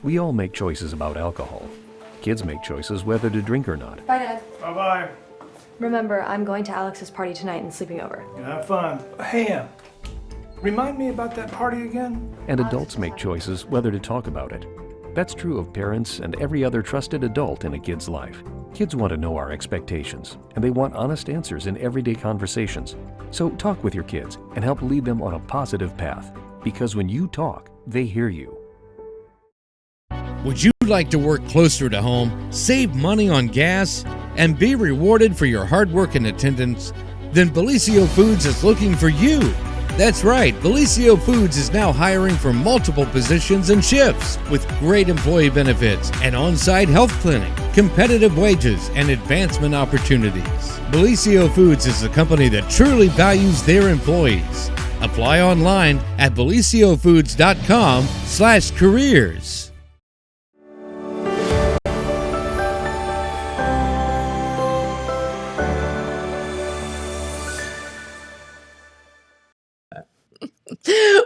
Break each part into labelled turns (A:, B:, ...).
A: We all make choices about alcohol. Kids make choices whether to drink or not.
B: Bye, Dad.
C: Bye-bye.
B: Remember, I'm going to Alex's party tonight and sleeping over.
C: You have fun. Hey, remind me about that party again?
A: And adults make choices whether to talk about it. That's true of parents and every other trusted adult in a kid's life. Kids want to know our expectations, and they want honest answers in everyday conversations. So talk with your kids and help lead them on a positive path. Because when you talk, they hear you.
D: Would you like to work closer to home, save money on gas, and be rewarded for your hard work and attendance? Then Bellisio Foods is looking for you. That's right, Bellisio Foods is now hiring for multiple positions and shifts with great employee benefits, an on-site health clinic, competitive wages, and advancement opportunities. Bellisio Foods is a company that truly values their employees. Apply online at belisiofoods.com/careers.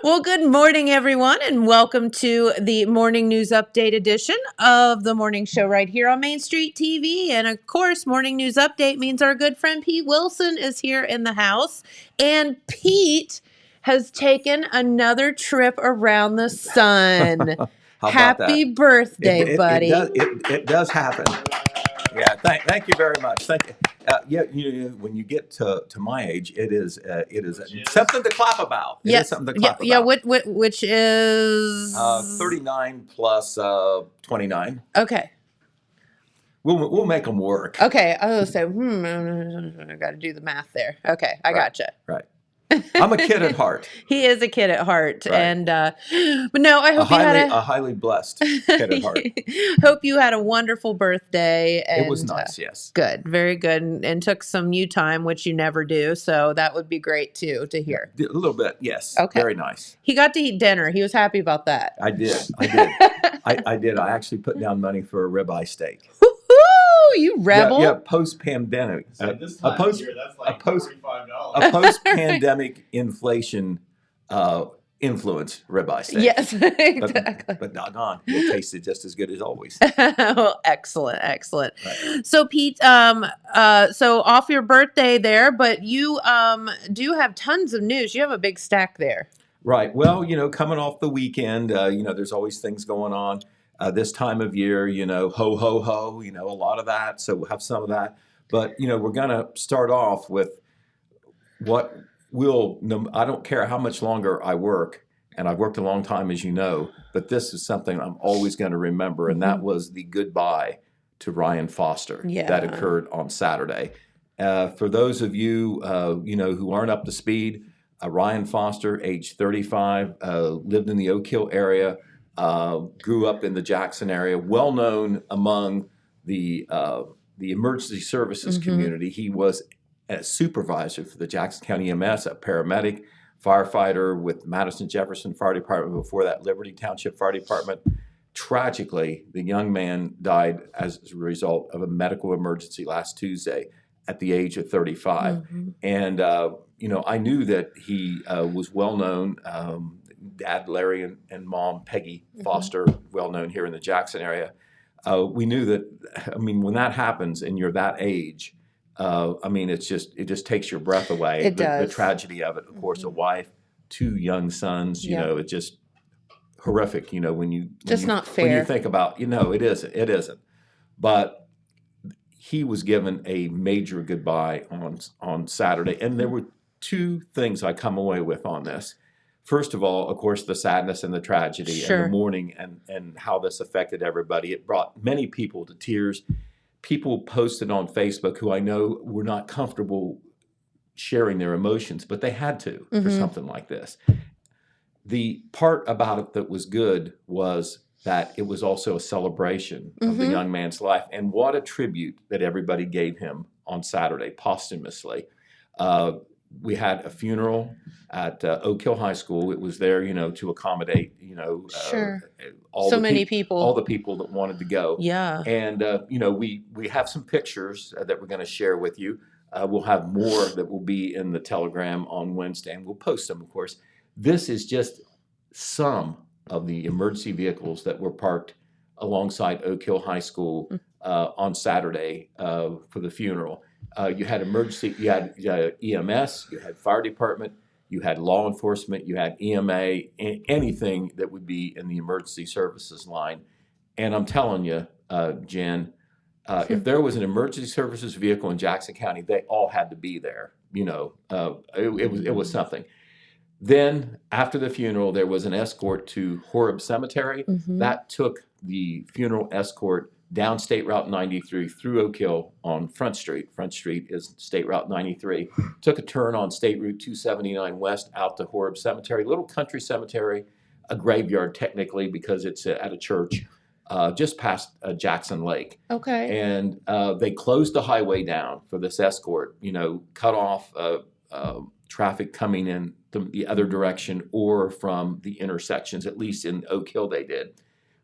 E: Well, good morning, everyone, and welcome to the Morning News Update edition of the morning show right here on Main Street TV. And of course, Morning News Update means our good friend Pete Wilson is here in the house. And Pete has taken another trip around the sun. Happy birthday, buddy.
F: It does happen. Yeah, thank you very much. Thank you. When you get to my age, it is something to clap about. It is something to clap about.
E: Yeah. Which is
F: 39 plus 29.
E: Okay.
F: We'll make them work.
E: Okay. I was gonna say, I got to do the math there. Okay, I gotcha.
F: Right. I'm a kid at heart.
E: He is a kid at heart,
F: Right.
E: And but no, I hope you had
F: a highly blessed kid at heart.
E: Hope you had a wonderful birthday. And,
F: It was nice, yes.
E: Good, very good, and took some you time, which you never do. So that would be great too to hear.
F: A little bit, yes.
E: Okay.
F: Very nice.
E: He got to eat dinner. He was happy about that.
F: I did. I did. I actually put down money for a ribeye steak.
E: Woo-hoo, you rebel.
F: Yeah, post-pandemic.
G: This time of year, that's like $45.
F: A post-pandemic inflation influence ribeye steak.
E: Yes, exactly.
F: But doggone, it tasted just as good as always.
E: Well, excellent.
F: Right.
E: So Pete, so off your birthday there, but you do have tons of news. You have a big stack there.
F: Right. Well, coming off the weekend, there's always things going on. This time of year, ho, ho, ho, a lot of that. So we'll have some of that. But, we're going to start off with what I don't care how much longer I work, and I've worked a long time, as you know, but this is something I'm always going to remember, and that was the goodbye to Ryan Foster that occurred on Saturday. For those of you, who aren't up to speed, Ryan Foster, age 35, lived in the Oak Hill area, grew up in the Jackson area, well known among the emergency services community. He was a supervisor for the Jackson County EMS, a paramedic, firefighter with Madison Jefferson Fire Department, before that Liberty Township Fire Department. Tragically, the young man died as a result of a medical emergency last Tuesday at the age of 35. And, I knew that he was well known. Dad Larry and Mom Peggy Foster, well known here in the Jackson area. We knew that, when that happens and you're that age, it just takes your breath away.
E: It does.
F: The tragedy of it, of course, a wife, 2 young sons, it's just horrific,
E: Not fair.
F: When you think about, it isn't. But he was given a major goodbye on Saturday. And there were 2 things I come away with on this. First of all, of course, the sadness and the tragedy and the mourning and how this affected everybody. It brought many people to tears. People posted on Facebook who I know were not comfortable sharing their emotions, but they had to for something like this. The part about it that was good was that it was also a celebration of the young man's life, and what a tribute that everybody gave him on Saturday posthumously. We had a funeral at Oak Hill High School. It was there, to accommodate, all
E: So
F: the
E: many people.
F: all the people that wanted to go.
E: Yeah.
F: And we have some pictures that we're going to share with you. We'll have more that will be in the Telegram on Wednesday, and we'll post them, of course. This is just some of the emergency vehicles that were parked alongside Oak Hill High School on Saturday for the funeral. You had you had EMS, you had fire department, you had law enforcement, you had EMA, anything that would be in the emergency services line. And I'm telling you, Jen, if there was an emergency services vehicle in Jackson County, they all had to be there. It was something. Then after the funeral, there was an escort to Horeb Cemetery. That took the funeral escort down State Route 93 through Oak Hill on Front Street. Front Street is State Route 93. Took a turn on State Route 279 West out to Horeb Cemetery, little country cemetery, a graveyard technically because it's at a church just past Jackson Lake.
E: Okay.
F: And they closed the highway down for this escort, cut off traffic coming in the other direction or from the intersections, at least in Oak Hill they did.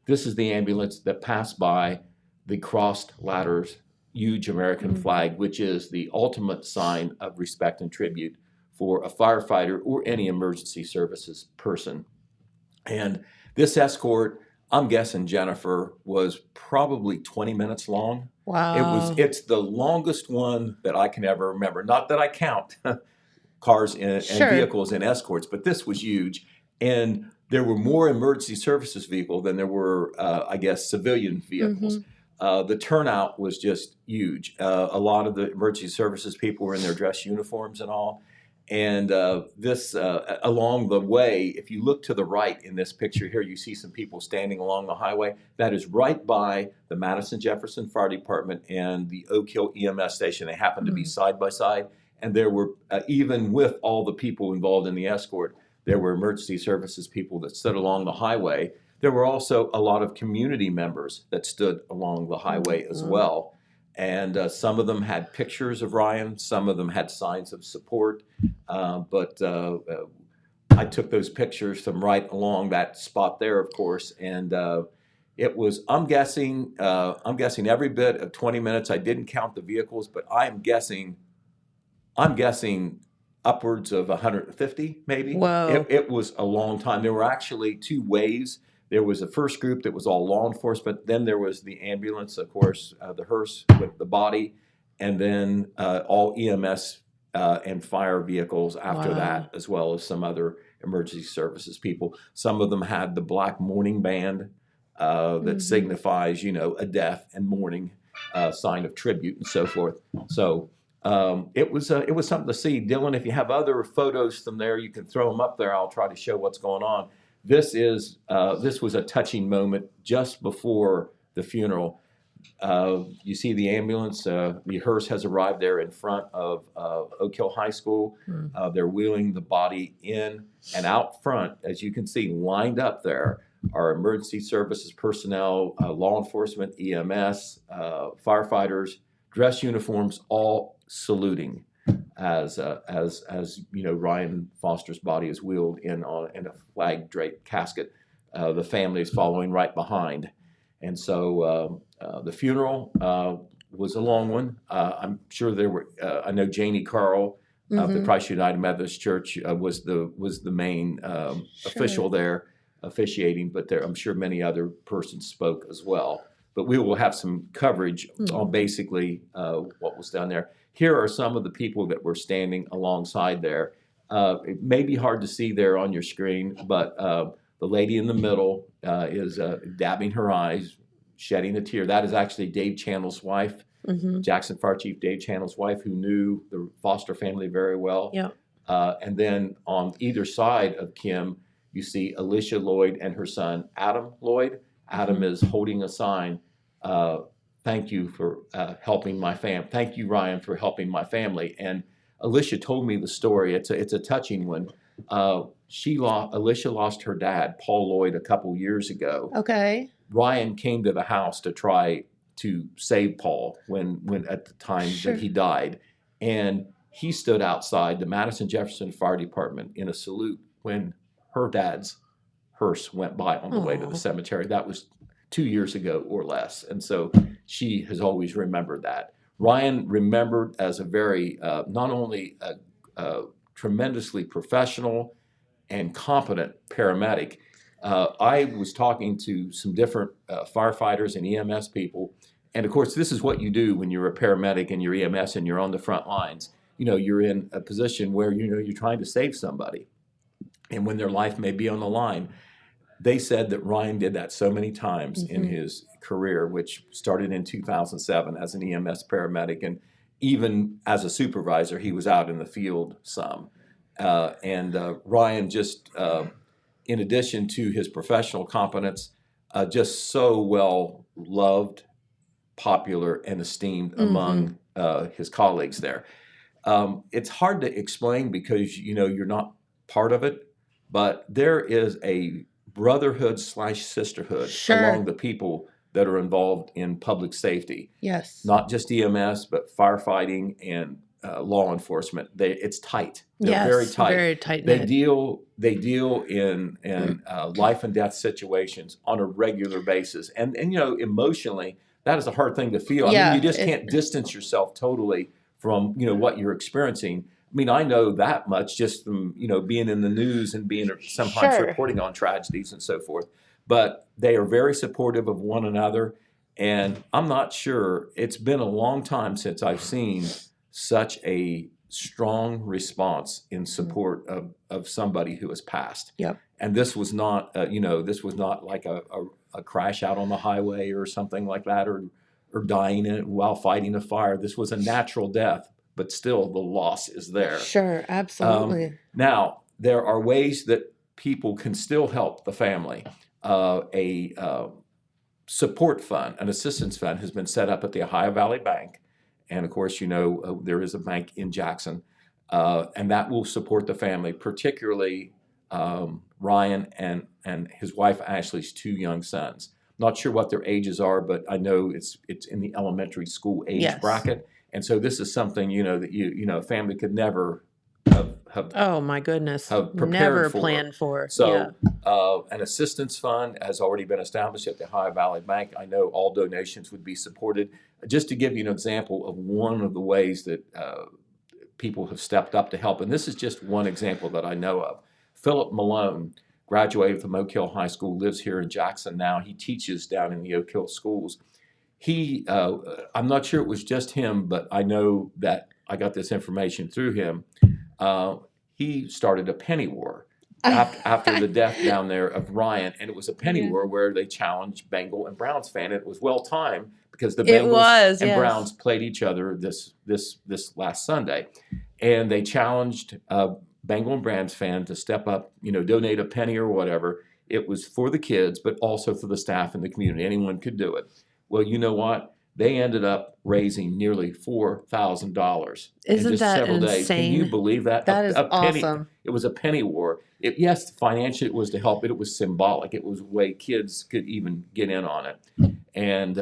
F: This is the ambulance that passed by the crossed ladders, huge American flag, which is the ultimate sign of respect and tribute for a firefighter or any emergency services person. And this escort, I'm guessing, Jennifer, was probably 20 minutes long.
E: Wow.
F: It's the longest one that I can ever remember. Not that I count cars and vehicles and escorts, but this was huge. And there were more emergency services vehicles than there were, civilian vehicles. The turnout was just huge. A lot of the emergency services people were in their dress uniforms and all. And this, along the way, if you look to the right in this picture here, you see some people standing along the highway. That is right by the Madison Jefferson Fire Department and the Oak Hill EMS station. They happen to be side by side. And there were, even with all the people involved in the escort, there were emergency services people that stood along the highway. There were also a lot of community members that stood along the highway as well. And some of them had pictures of Ryan. Some of them had signs of support. But I took those pictures from right along that spot there, of course. And it was, I'm guessing every bit of 20 minutes. I didn't count the vehicles, but I'm guessing upwards of 150, maybe.
E: Whoa.
F: It was a long time. There were actually two waves. There was a first group that was all law enforcement. Then there was the ambulance, of course, the hearse with the body, and then all EMS and fire vehicles after that, as well as some other emergency services people. Some of them had the black mourning band that signifies, a death and mourning, sign of tribute and so forth. So it was something to see. Dylan, if you have other photos from there, you can throw them up there. I'll try to show what's going on. This was a touching moment just before the funeral. You see the ambulance, the hearse has arrived there in front of Oak Hill High School. They're wheeling the body in, and out front, as you can see, lined up there are emergency services personnel, law enforcement, EMS, firefighters, dress uniforms, all saluting as Ryan Foster's body is wheeled in a flag draped casket. The family is following right behind, and so the funeral was a long one. I'm sure there were. I know Janie Carl of the Christ United Methodist Church was the main official there officiating, but I'm sure many other persons spoke as well. But we will have some coverage on basically what was done there. Here are some of the people that were standing alongside there. It may be hard to see there on your screen, but the lady in the middle is dabbing her eyes, shedding a tear. That is actually Dave Channell's wife, Jackson Fire Chief Dave Channell's wife, who knew the Foster family very well. Yeah. And then on either side of Kim, you see Alicia Lloyd and her son, Adam Lloyd. Adam is holding a sign. Thank you for helping my family. Thank you, Ryan, for helping my family. And Alicia told me the story. It's a touching one. Alicia lost her dad, Paul Lloyd, a couple years ago.
E: Okay.
F: Ryan came to the house to try to save Paul when at the time that he died. And he stood outside the Madison Jefferson Fire Department in a salute when her dad's hearse went by on the way to the cemetery. That was 2 years ago or less. And so she has always remembered that. Ryan remembered as a very, not only a tremendously professional and competent paramedic, I was talking to some different firefighters and EMS people, and of course, this is what you do when you're a paramedic and you're EMS and you're on the front lines. You're in a position where you're trying to save somebody, and when their life may be on the line. They said that Ryan did that so many times in his career, which started in 2007 as an EMS paramedic, and even as a supervisor, he was out in the field some. And Ryan just, in addition to his professional competence, just so well loved, popular, and esteemed among his colleagues there. It's hard to explain because you're not part of it, but there is a brotherhood / sisterhood among the people that are involved in public safety.
E: Yes.
F: Not just EMS, but firefighting and law enforcement. It's tight. They're very tight.
E: Very tight.
F: They deal in life and death situations on a regular basis, and emotionally, that is a hard thing to feel. I mean, you just can't distance yourself totally from what you're experiencing. I mean, I know that much just from being in the news and being sometimes reporting on tragedies and so forth. But they are very supportive of one another, and I'm not sure. It's been a long time since I've seen such a strong response in support of somebody who has passed.
E: Yep.
F: And this was not, this was not like a crash out on the highway or something like that, or dying in it while fighting a fire. This was a natural death, but still the loss is there.
E: Sure, absolutely.
F: Now, there are ways that people can still help the family. A support fund, an assistance fund, has been set up at the Ohio Valley Bank. And of course, there is a bank in Jackson, and that will support the family, particularly Ryan and his wife Ashley's 2 young sons. Not sure what their ages are, but I know it's in the elementary school age bracket. And so this is something that a family could never have
E: oh my goodness,
F: have prepared
E: never
F: for.
E: planned for.
F: So an assistance fund has already been established at the Ohio Valley Bank. I know all donations would be supported. Just to give you an example of one of the ways that people have stepped up to help, and this is just one example that I know of. Philip Malone graduated from Oak Hill High School, lives here in Jackson now. He teaches down in the Oak Hill schools. He, I'm not sure it was just him, but I know that I got this information through him. He started a penny war after the death down there of Ryan, and it was a penny war where they challenged Bengal and Browns fan. It was well timed because the Bengals and Browns played each other this last Sunday, and they challenged Bengal and Browns fan to step up, donate a penny or whatever. It was for the kids, but also for the staff and the community. Anyone could do it. Well, you know what? They ended up raising nearly $4,000 in just several days. Can you believe that?
E: That is awesome.
F: It was a penny war. Yes, financially it was to help, but it was symbolic. It was a way kids could even get in on it. And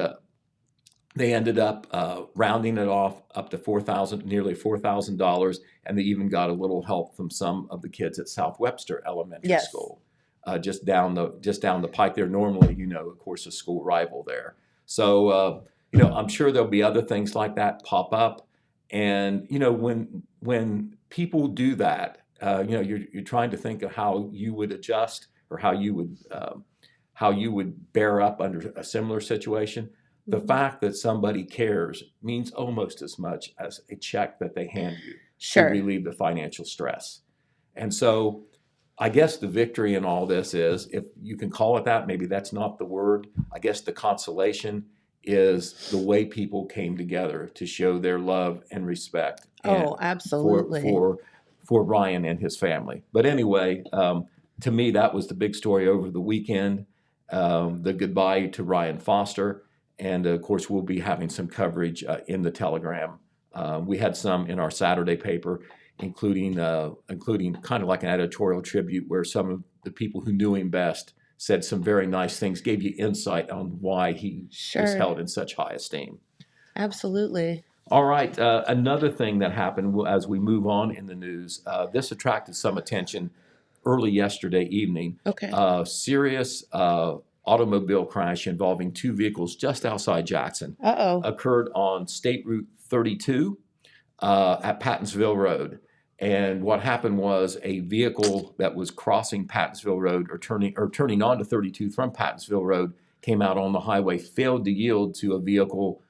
F: they ended up rounding it off up to nearly $4,000, and they even got a little help from some of the kids at South Webster Elementary School, just down the pike there. Normally, of course, a school rival there. So, I'm sure there'll be other things like that pop up. And, when people do that, you're trying to think of how you would adjust or how you would bear up under a similar situation. The fact that somebody cares means almost as much as a check that they hand you to relieve the financial stress. And so I guess the victory in all this is, if you can call it that, maybe that's not the word. I guess the consolation is the way people came together to show their love and respect.
E: Oh, absolutely.
F: For Ryan and his family. But anyway, to me, that was the big story over the weekend, the goodbye to Ryan Foster. And of course, we'll be having some coverage in the Telegram. We had some in our Saturday paper, including kind of like an editorial tribute where some of the people who knew him best said some very nice things, gave you insight on why he is held in such high esteem.
E: Absolutely.
F: All right. Another thing that happened as we move on in the news, this attracted some attention early yesterday evening.
E: Okay.
F: Serious automobile crash involving 2 vehicles just outside Jackson occurred on State Route 32 at Pattonsville Road. And what happened was a vehicle that was crossing Pattinsville Road or turning onto 32 from Pattinsville Road came out on the highway, failed to yield to a vehicle,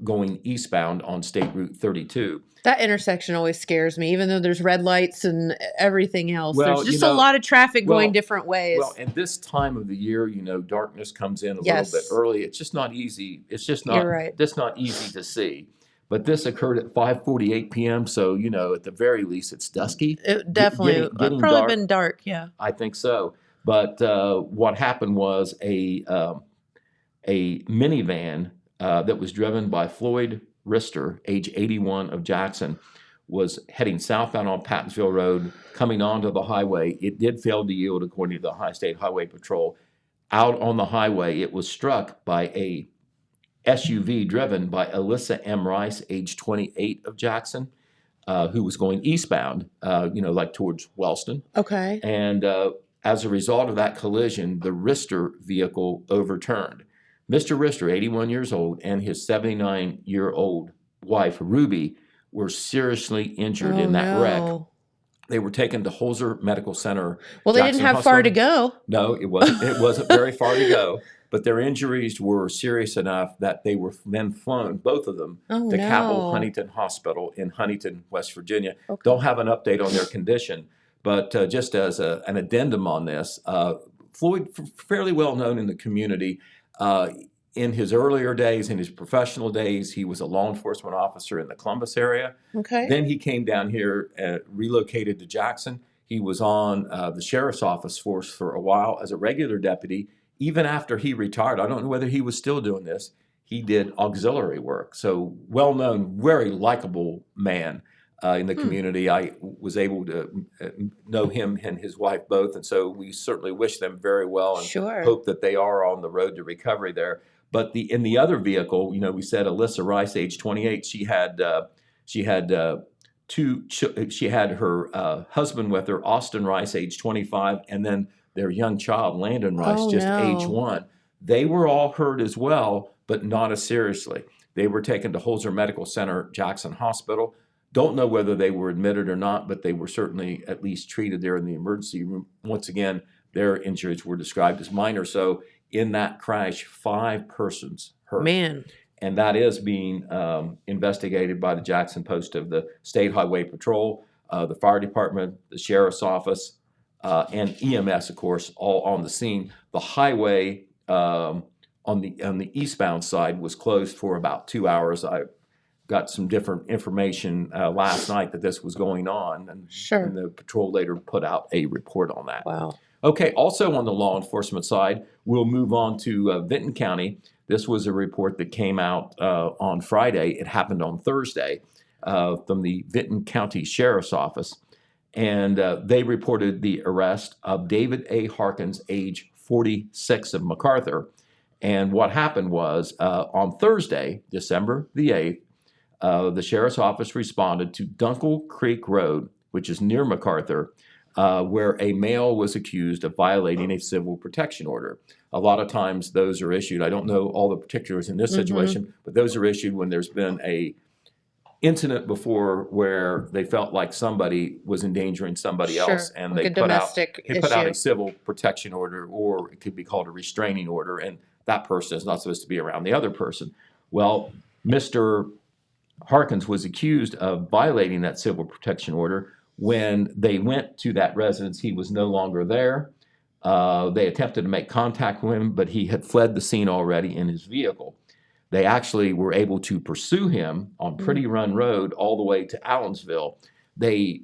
F: going eastbound on State Route 32.
E: That intersection always scares me, even though there's red lights and everything else.
F: Well,
E: There's just a lot of traffic going different ways.
F: Well, and this time of the year, darkness comes in a
E: Yes.
F: little bit early. It's just not easy. It's just not.
E: You're right.
F: That's not easy to see. But this occurred at 5:48 p.m. So at the very least, it's dusky.
E: It definitely
F: getting
E: probably
F: dark.
E: been dark. Yeah.
F: I think so. But what happened was a minivan that was driven by Floyd Rister, age 81 of Jackson, was heading southbound on Pattinsville Road, coming onto the highway. It did fail to yield, according to the High State Highway Patrol. Out on the highway, it was struck by a SUV driven by Alyssa M. Rice, age 28 of Jackson, who was going eastbound, like towards Wellston.
E: Okay.
F: And as a result of that collision, the Rister vehicle overturned. Mr. Rister, 81 years old, and his 79-year-old wife, Ruby, were seriously injured in that wreck. They were taken to Holzer Medical Center.
E: Well, they didn't have far to go.
F: No, it wasn't very far to go. But their injuries were serious enough that they were then flown, both of them, to Cabell Huntington Hospital in Huntington, West Virginia.
E: Okay.
F: Don't have an update on their condition. But just as an addendum on this, Floyd, fairly well known in the community, in his earlier days, in his professional days, he was a law enforcement officer in the Columbus area.
E: Okay.
F: Then he came down here, relocated to Jackson. He was on the sheriff's office force for a while as a regular deputy. Even after he retired, I don't know whether he was still doing this, he did auxiliary work. So well-known, very likable man in the community. I was able to know him and his wife both, and so we certainly wish them very well and hope that they are on the road to recovery there. But in the other vehicle, we said Alyssa Rice, age 28, she had her husband with her, Austin Rice, age 25, and then their young child, Landon Rice, age 1. They were all hurt as well, but not as seriously. They were taken to Holzer Medical Center, Jackson Hospital. Don't know whether they were admitted or not, but they were certainly at least treated there in the emergency room. Once again, their injuries were described as minor. So in that crash, 5 persons hurt.
E: Man.
F: And that is being investigated by the Jackson Post of the State Highway Patrol, the fire department, the sheriff's office, and EMS, of course, all on the scene. The highway on the eastbound side was closed for about 2 hours. I got some different information last night that this was going on, and the patrol later put out a report on that.
E: Wow.
F: Okay, also on the law enforcement side, we'll move on to Vinton County. This was a report that came out on Friday. It happened on Thursday from the Vinton County Sheriff's Office. And they reported the arrest of David A. Harkins, age 46 of MacArthur. And what happened was on Thursday, December the 8th, the Sheriff's Office responded to Dunkel Creek Road, which is near MacArthur, where a male was accused of violating a civil protection order. A lot of times those are issued, I don't know all the particulars in this situation, but those are issued when there's been a incident before where they felt like somebody was endangering somebody else, and they put out a civil protection order, or it could be called a restraining order, and that person is not supposed to be around the other person. Well, Mr. Harkins was accused of violating that civil protection order. When they went to that residence, he was no longer there. They attempted to make contact with him, but he had fled the scene already in his vehicle. They actually were able to pursue him on Pretty Run Road all the way to Allensville. They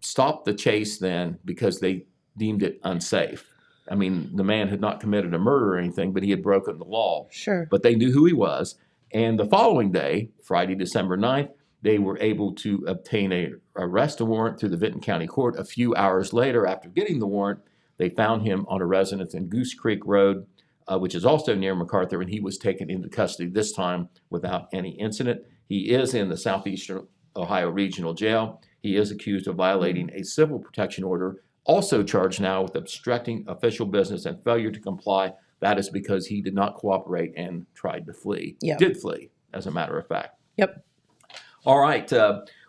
F: stopped the chase then because they deemed it unsafe. I mean, the man had not committed a murder or anything, but he had broken the law.
E: Sure.
F: But they knew who he was. And the following day, Friday, December 9th, they were able to obtain an arrest warrant through the Vinton County Court. A few hours later, after getting the warrant, they found him on a residence in Goose Creek Road, which is also near MacArthur, and he was taken into custody this time without any incident. He is in the Southeastern Ohio Regional Jail. He is accused of violating a civil protection order, also charged now with obstructing official business and failure to comply. That is because he did not cooperate and tried to flee.
E: Yep.
F: Did flee, as a matter of fact.
E: Yep.
F: All right.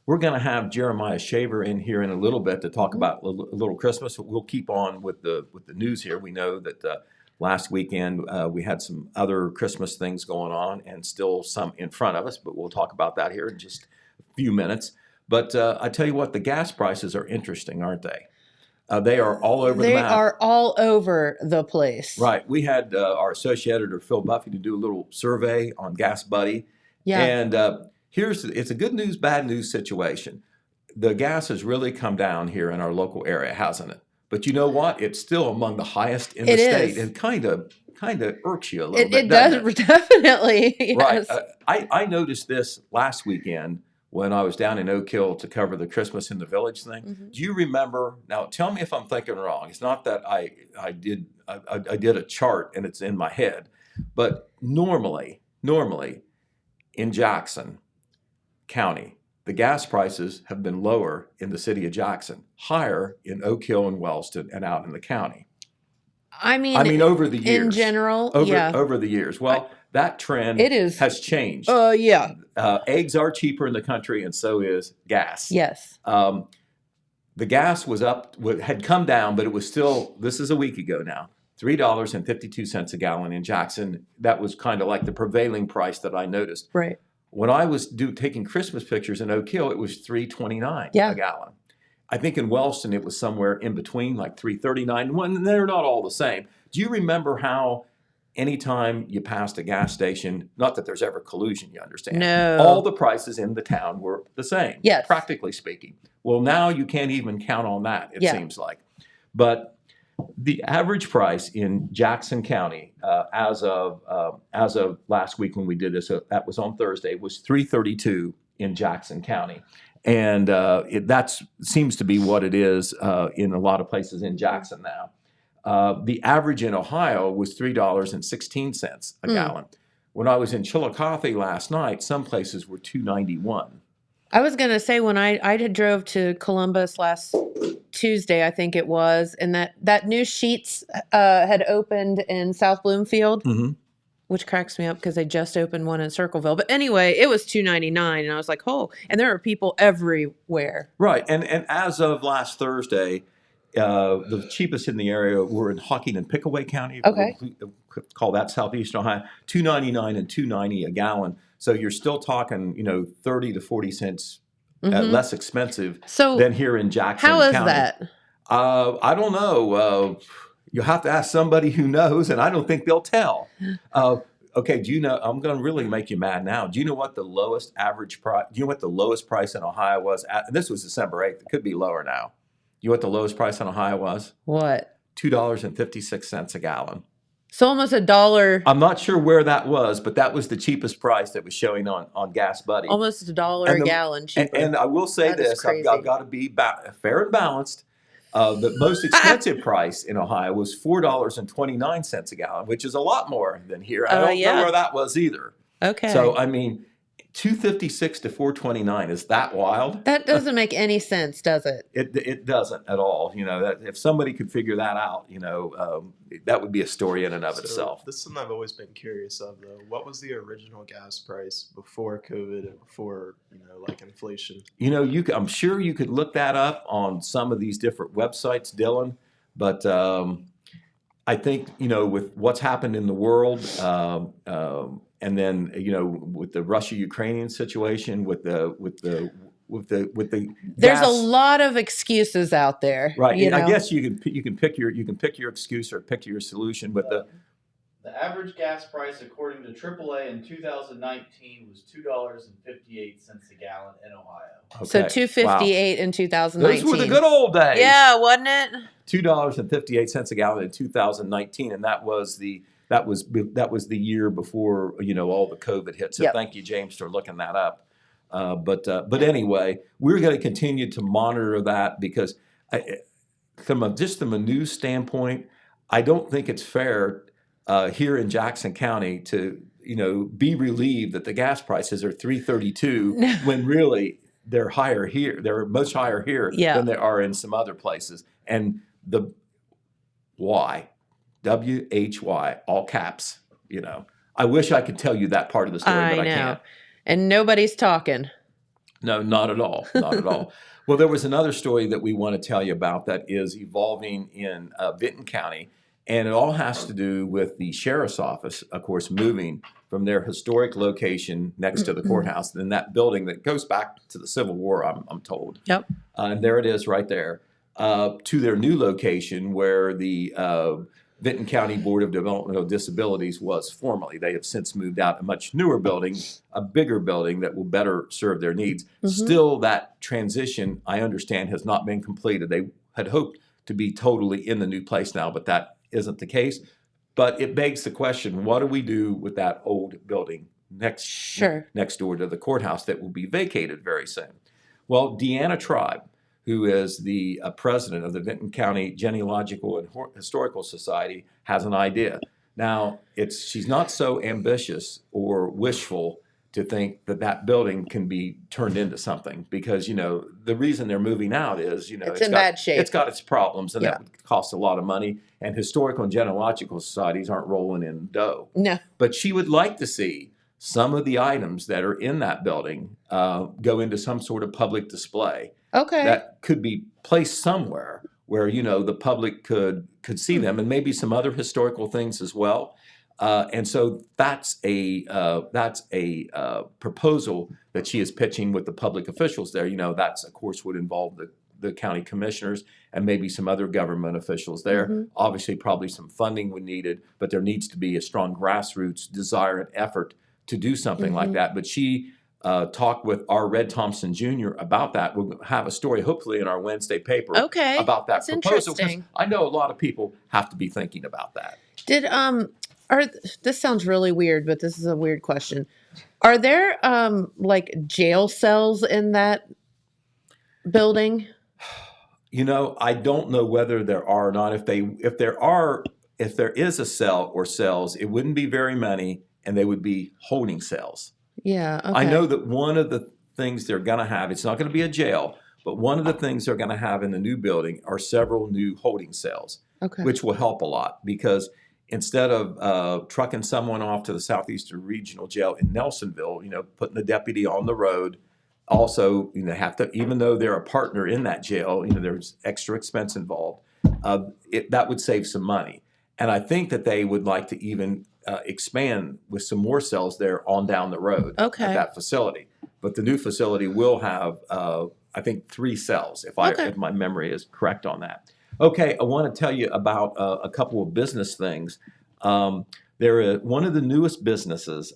F: We're going to have Jeremiah Shaver in here in a little bit to talk about a little Christmas. We'll keep on with the news here. We know that last weekend we had some other Christmas things going on and still some in front of us, but we'll talk about that here in just a few minutes. But I tell you what, the gas prices are interesting, aren't they? They are all over the map.
E: They are all over the place.
F: Right. We had our associate editor, Phil Buffy, to do a little survey on Gas Buddy.
E: Yeah.
F: And it's a good news, bad news situation. The gas has really come down here in our local area, hasn't it? But you know what? It's still among the highest in the state.
E: Is.
F: It kind of irks you a little bit.
E: It does, definitely.
F: Right.
E: Yes.
F: I noticed this last weekend when I was down in Oak Hill to cover the Christmas in the Village thing.
E: Mhm.
F: Do you remember? Now, tell me if I'm thinking wrong. It's not that I did a chart and it's in my head, but normally in Jackson County, the gas prices have been lower in the city of Jackson, higher in Oak Hill and Wellston and out in the county.
E: I mean,
F: over the years.
E: in general,
F: Over the years. Well, that trend has changed.
E: Yeah.
F: Eggs are cheaper in the country, and so is gas.
E: Yes.
F: The gas had come down, but it was still, this is a week ago now, $3.52 a gallon in Jackson. That was kind of like the prevailing price that I noticed.
E: Right.
F: When I was taking Christmas pictures in Oak Hill, it was $3.29 a gallon. I think in Wellston it was somewhere in between, like $3.39. When they're not all the same. Do you remember how anytime you passed a gas station, not that there's ever collusion, you understand?
E: No.
F: All the prices in the town were the same,
E: Yes.
F: practically speaking. Well, now you can't even count on that, it seems like. But the average price in Jackson County, as of last week when we did this, that was on Thursday, was $3.32 in Jackson County. And that seems to be what it is in a lot of places in Jackson now. The average in Ohio was $3.16 a gallon. When I was in Chillicothe last night, some places were $2.91.
E: I was going to say when I drove to Columbus last Tuesday, I think it was, and that new Sheetz had opened in South Bloomfield, which cracks me up because they just opened one in Circleville. But anyway, it was $2.99, and I was like, oh, and there are people everywhere.
F: Right, and as of last Thursday, the cheapest in the area were in Hocking and Pickaway County.
E: Okay.
F: We call that Southeastern Ohio, $2.99 and $2.90 a gallon. So you're still talking, 30 to 40 cents less expensive than here in Jackson County.
E: How is that?
F: I don't know. You'll have to ask somebody who knows, and I don't think they'll tell. Okay, do you know? I'm going to really make you mad now. Do you know what the lowest average price? Do you know what the lowest price in Ohio was? This was December 8th. It could be lower now. You know what the lowest price in Ohio was?
E: What?
F: $2.56 a gallon.
E: So almost $1.
F: I'm not sure where that was, but that was the cheapest price that was showing on Gas Buddy.
E: Almost $1 a gallon cheaper.
F: And I will say this, I've got to be fair and balanced. The most expensive price in Ohio was $4.29 a gallon, which is a lot more than here. I don't know where that was either.
E: Okay.
F: So, I mean, $2.56 to $4.29, is that wild?
E: That doesn't make any sense, does it?
F: It doesn't at all. That if somebody could figure that out, that would be a story in and of itself.
G: This is something I've always been curious of, though. What was the original gas price before COVID and before, like inflation?
F: I'm sure you could look that up on some of these different websites, Dylan. But I think, with what's happened in the world, and then with the Russia-Ukrainian situation, with the
E: there's
F: gas,
E: a lot of excuses out there,
F: right? I guess you can pick your excuse or pick your solution, but
H: the average gas price, according to AAA in 2019, was $2.58 a gallon in Ohio.
F: Okay.
E: So $2.58 in 2019.
F: Those were the good old days.
E: Yeah, wasn't it?
F: $2.58 a gallon in 2019, and that was the year before all the COVID hit. So Thank you, James, for looking that up. But anyway, we're going to continue to monitor that because from a news standpoint, I don't think it's fair here in Jackson County to be relieved that the gas prices are $3.32 when really they're higher here. They're much higher here than they are in some other places. And the why, WHY, all caps. I wish I could tell you that part of the story, but I can't.
E: And nobody's talking.
F: No, not at all. Not at all. Well, there was another story that we want to tell you about that is evolving in Vinton County, and it all has to do with the sheriff's office, of course, moving from their historic location next to the courthouse in that building that goes back to the Civil War, I'm told.
E: Yep.
F: And there it is right there, to their new location where the Vinton County Board of Developmental Disabilities was formerly. They have since moved out a much newer building, a bigger building that will better serve their needs. Still, that transition, I understand, has not been completed. They had hoped to be totally in the new place now, but that isn't the case. But it begs the question, what do we do with that old building next door to the courthouse that will be vacated very soon? Well, Deanna Tribe, who is the president of the Vinton County Genealogical and Historical Society, has an idea. Now, she's not so ambitious or wishful to think that that building can be turned into something, because, the reason they're moving out is,
E: it's in bad shape.
F: It's got its problems, and
E: Yeah.
F: that would cost a lot of money, and historical and genealogical societies aren't rolling in dough.
E: No.
F: But she would like to see some of the items that are in that building go into some sort of public display
E: Okay.
F: that could be placed somewhere where the public could see them, and maybe some other historical things as well. And so that's a proposal that she is pitching with the public officials there. That's of course would involve the county commissioners and maybe some other government officials there. Obviously, probably some funding would needed, but there needs to be a strong grassroots desire and effort to do something like that. But she talked with our Red Thompson Jr. about that. We'll have a story hopefully in our Wednesday paper
E: Okay.
F: about that
E: That's
F: proposal. 'Cause
E: interesting.
F: I know a lot of people have to be thinking about that.
E: This sounds really weird, but this is a weird question. Are there like jail cells in that building?
F: I don't know whether there are or not. If there is a cell or cells, it wouldn't be very many, and they would be holding cells.
E: Yeah. Okay.
F: I know that one of the things they're going to have, it's not going to be a jail, but one of the things they're going to have in the new building are several new holding cells,
E: Okay.
F: which will help a lot, because instead of trucking someone off to the Southeastern Regional Jail in Nelsonville, putting the deputy on the road, also, have to, even though they're a partner in that jail, there's extra expense involved. That would save some money. And I think that they would like to even expand with some more cells there on down the road
E: Okay.
F: at that facility. But the new facility will have, I think, 3 cells, if my memory is correct on that. Okay, I want to tell you about a couple of business things. There is one of the newest businesses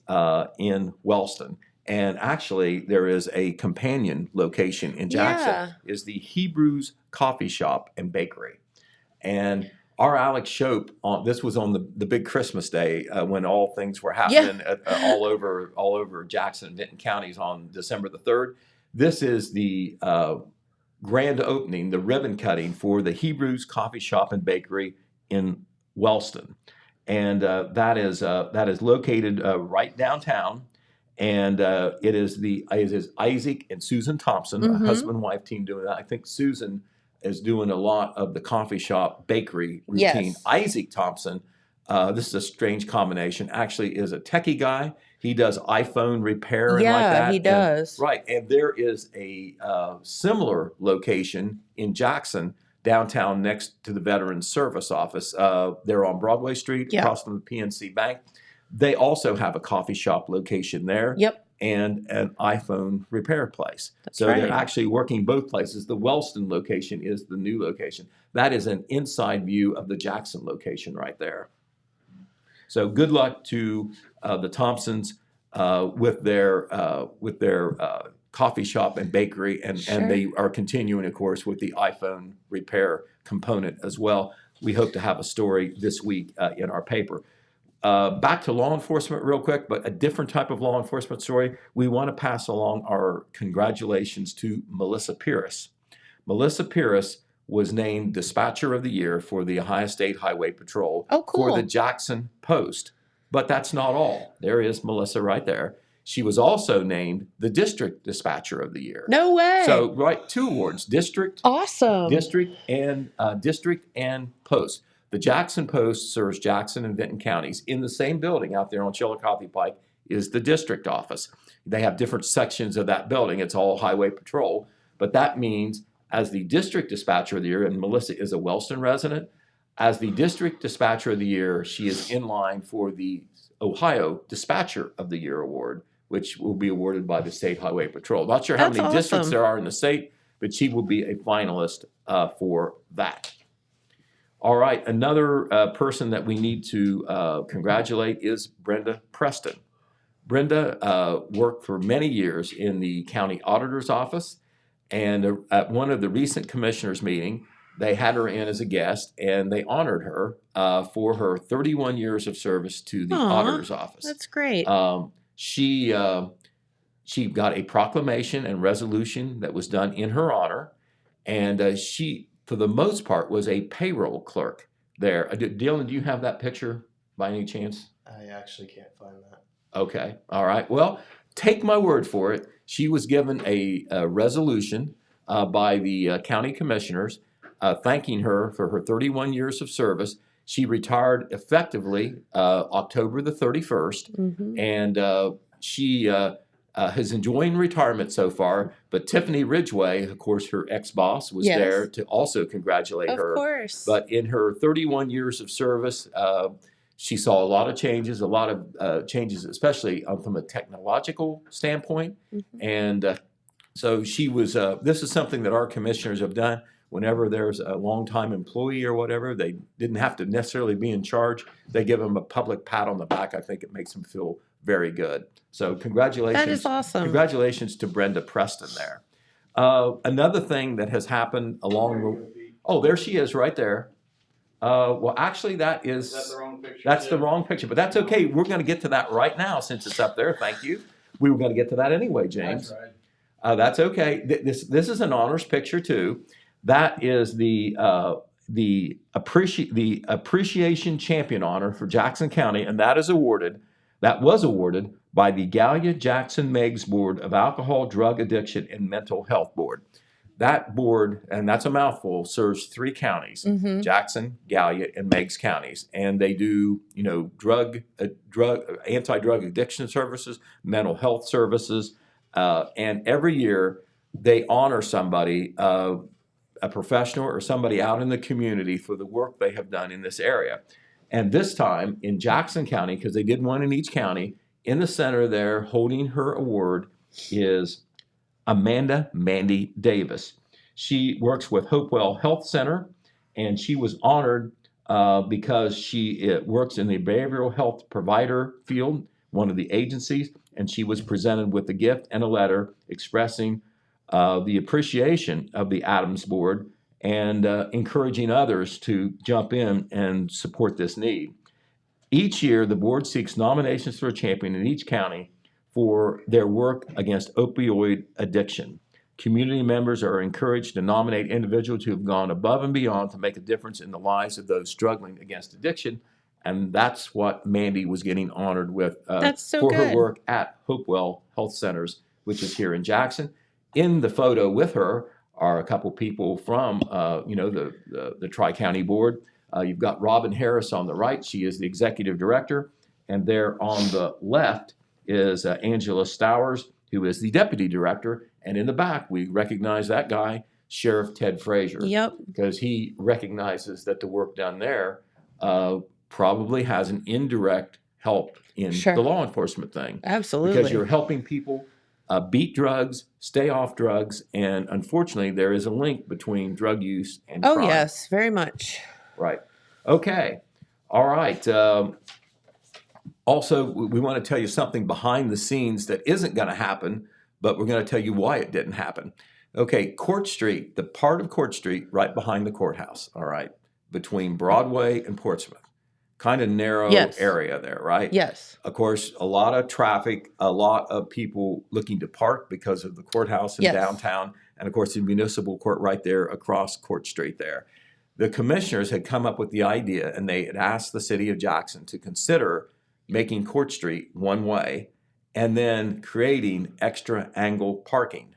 F: in Wellston, and actually there is a companion location in Jackson, is the Hebrews Coffee Shop and Bakery. And our Alex Shope, this was on the big Christmas day when all things were happening all over Jackson and Vinton counties on December the 3rd. This is the grand opening, the ribbon cutting for the Hebrews Coffee Shop and Bakery in Wellston, and that is located right downtown. And it is Isaac and Susan Thompson, a husband and wife team doing that. I think Susan is doing a lot of the coffee shop bakery routine.
E: Yes.
F: Isaac Thompson, this is a strange combination, actually is a techie guy. He does iPhone repair and like that.
E: Yeah, he does.
F: Right. And there is a similar location in Jackson, downtown, next to the Veterans Service Office. They're on Broadway Street, across from the PNC Bank. They also have a coffee shop location there.
E: Yep.
F: And an iPhone repair place.
E: That's
F: so
E: right.
F: They're actually working both places. The Wellston location is the new location. That is an inside view of the Jackson location right there. So good luck to the Thompsons with their coffee shop and bakery, and they are continuing, of course, with the iPhone repair component as well. We hope to have a story this week in our paper. Back to law enforcement real quick, but a different type of law enforcement story. We want to pass along our congratulations to Melissa Pierce. Melissa Pierce was named Dispatcher of the Year for the Ohio State Highway Patrol for the Jackson Post. But that's not all. There is Melissa right there. She was also named the District Dispatcher of the Year.
E: No way.
F: So, right, 2 awards, District and Post. The Jackson Post serves Jackson and Vinton counties in the same building out there on Chillicothe Pike is the district office. They have different sections of that building. It's all highway patrol. But that means as the district dispatcher of the year, and Melissa is a Wellston resident, as the district dispatcher of the year, she is in line for the Ohio Dispatcher of the Year award, which will be awarded by the State Highway Patrol. Not sure how
E: That's
F: many districts
E: awesome.
F: there are in the state, but she will be a finalist for that. All right, another person that we need to congratulate is Brenda Preston. Brenda worked for many years in the county auditor's office, and at one of the recent commissioners' meeting, they had her in as a guest, and they honored her for her 31 years of service to the
E: Aw,
F: auditor's office.
E: That's great.
F: She got a proclamation and resolution that was done in her honor, and she, for the most part, was a payroll clerk there. Dylan, do you have that picture by any chance?
G: I actually can't find that.
F: Okay, all right. Well, take my word for it. She was given a resolution by the county commissioners thanking her for her 31 years of service. She retired effectively October the 31st,
E: Mhm.
F: and she is enjoying retirement so far. But Tiffany Ridgway, of course, her ex-boss, was
E: Yes.
F: there to also congratulate
E: Of
F: her.
E: course.
F: But in her 31 years of service, she saw a lot of changes, especially from a technological standpoint.
E: Mhm.
F: And so she was, this is something that our commissioners have done. Whenever there's a longtime employee or whatever, they didn't have to necessarily be in charge. They give them a public pat on the back. I think it makes them feel very good. So congratulations.
E: That is awesome.
F: Congratulations to Brenda Preston there. Another thing that has happened along the, oh, there she is right there. Well, actually, that
H: Is that the wrong picture?
F: that's the
H: too?
F: wrong picture, but that's okay. We're going to get to that right now since it's up there. Thank you. We were going to get to that anyway, James.
H: That's right.
F: That's okay. This is an honors picture too. That is the appreciation champion honor for Jackson County, and that was awarded by the Gallia Jackson Meigs Board of Alcohol, Drug Addiction, and Mental Health Board. That board, and that's a mouthful, serves 3 counties:
E: Mhm.
F: Jackson, Gallia, and Meigs counties, and they do anti-drug addiction services, mental health services, and every year they honor somebody, a professional or somebody out in the community for the work they have done in this area. And this time in Jackson County, because they did one in each county, in the center there holding her award is Amanda Mandy Davis. She works with Hopewell Health Center, and she was honored because she works in the behavioral health provider field, one of the agencies, and she was presented with a gift and a letter expressing the appreciation of the Adams Board and encouraging others to jump in and support this need. Each year, the board seeks nominations for a champion in each county for their work against opioid addiction. Community members are encouraged to nominate individuals who have gone above and beyond to make a difference in the lives of those struggling against addiction. And that's what Mandy was getting honored with
E: That's so
F: for her
E: good.
F: work at Hopewell Health Centers, which is here in Jackson. In the photo with her are a couple people from, the Tri-County Board. You've got Robin Harris on the right. She is the executive director. And there on the left is Angela Stowers, who is the deputy director. And in the back, we recognize that guy, Sheriff Ted Frazier.
E: Yep.
F: Because he recognizes that the work done there probably has an indirect help in
E: Sure.
F: the law enforcement thing.
E: Absolutely.
F: Because you're helping people beat drugs, stay off drugs, and unfortunately, there is a link between drug use and
E: Oh,
F: crime.
E: yes, very much.
F: Right. Okay. All right. Also, we want to tell you something behind the scenes that isn't going to happen, but we're going to tell you why it didn't happen. Okay, Court Street, the part of Court Street right behind the courthouse, all right, between Broadway and Portsmouth. Kind of narrow
E: Yes.
F: area there, right?
E: Yes.
F: Of course, a lot of traffic, a lot of people looking to park because of the courthouse in
E: Yes.
F: downtown, and of course, the municipal court right there across Court Street there. The commissioners had come up with the idea, and they had asked the city of Jackson to consider making Court Street one way and then creating extra angle parking.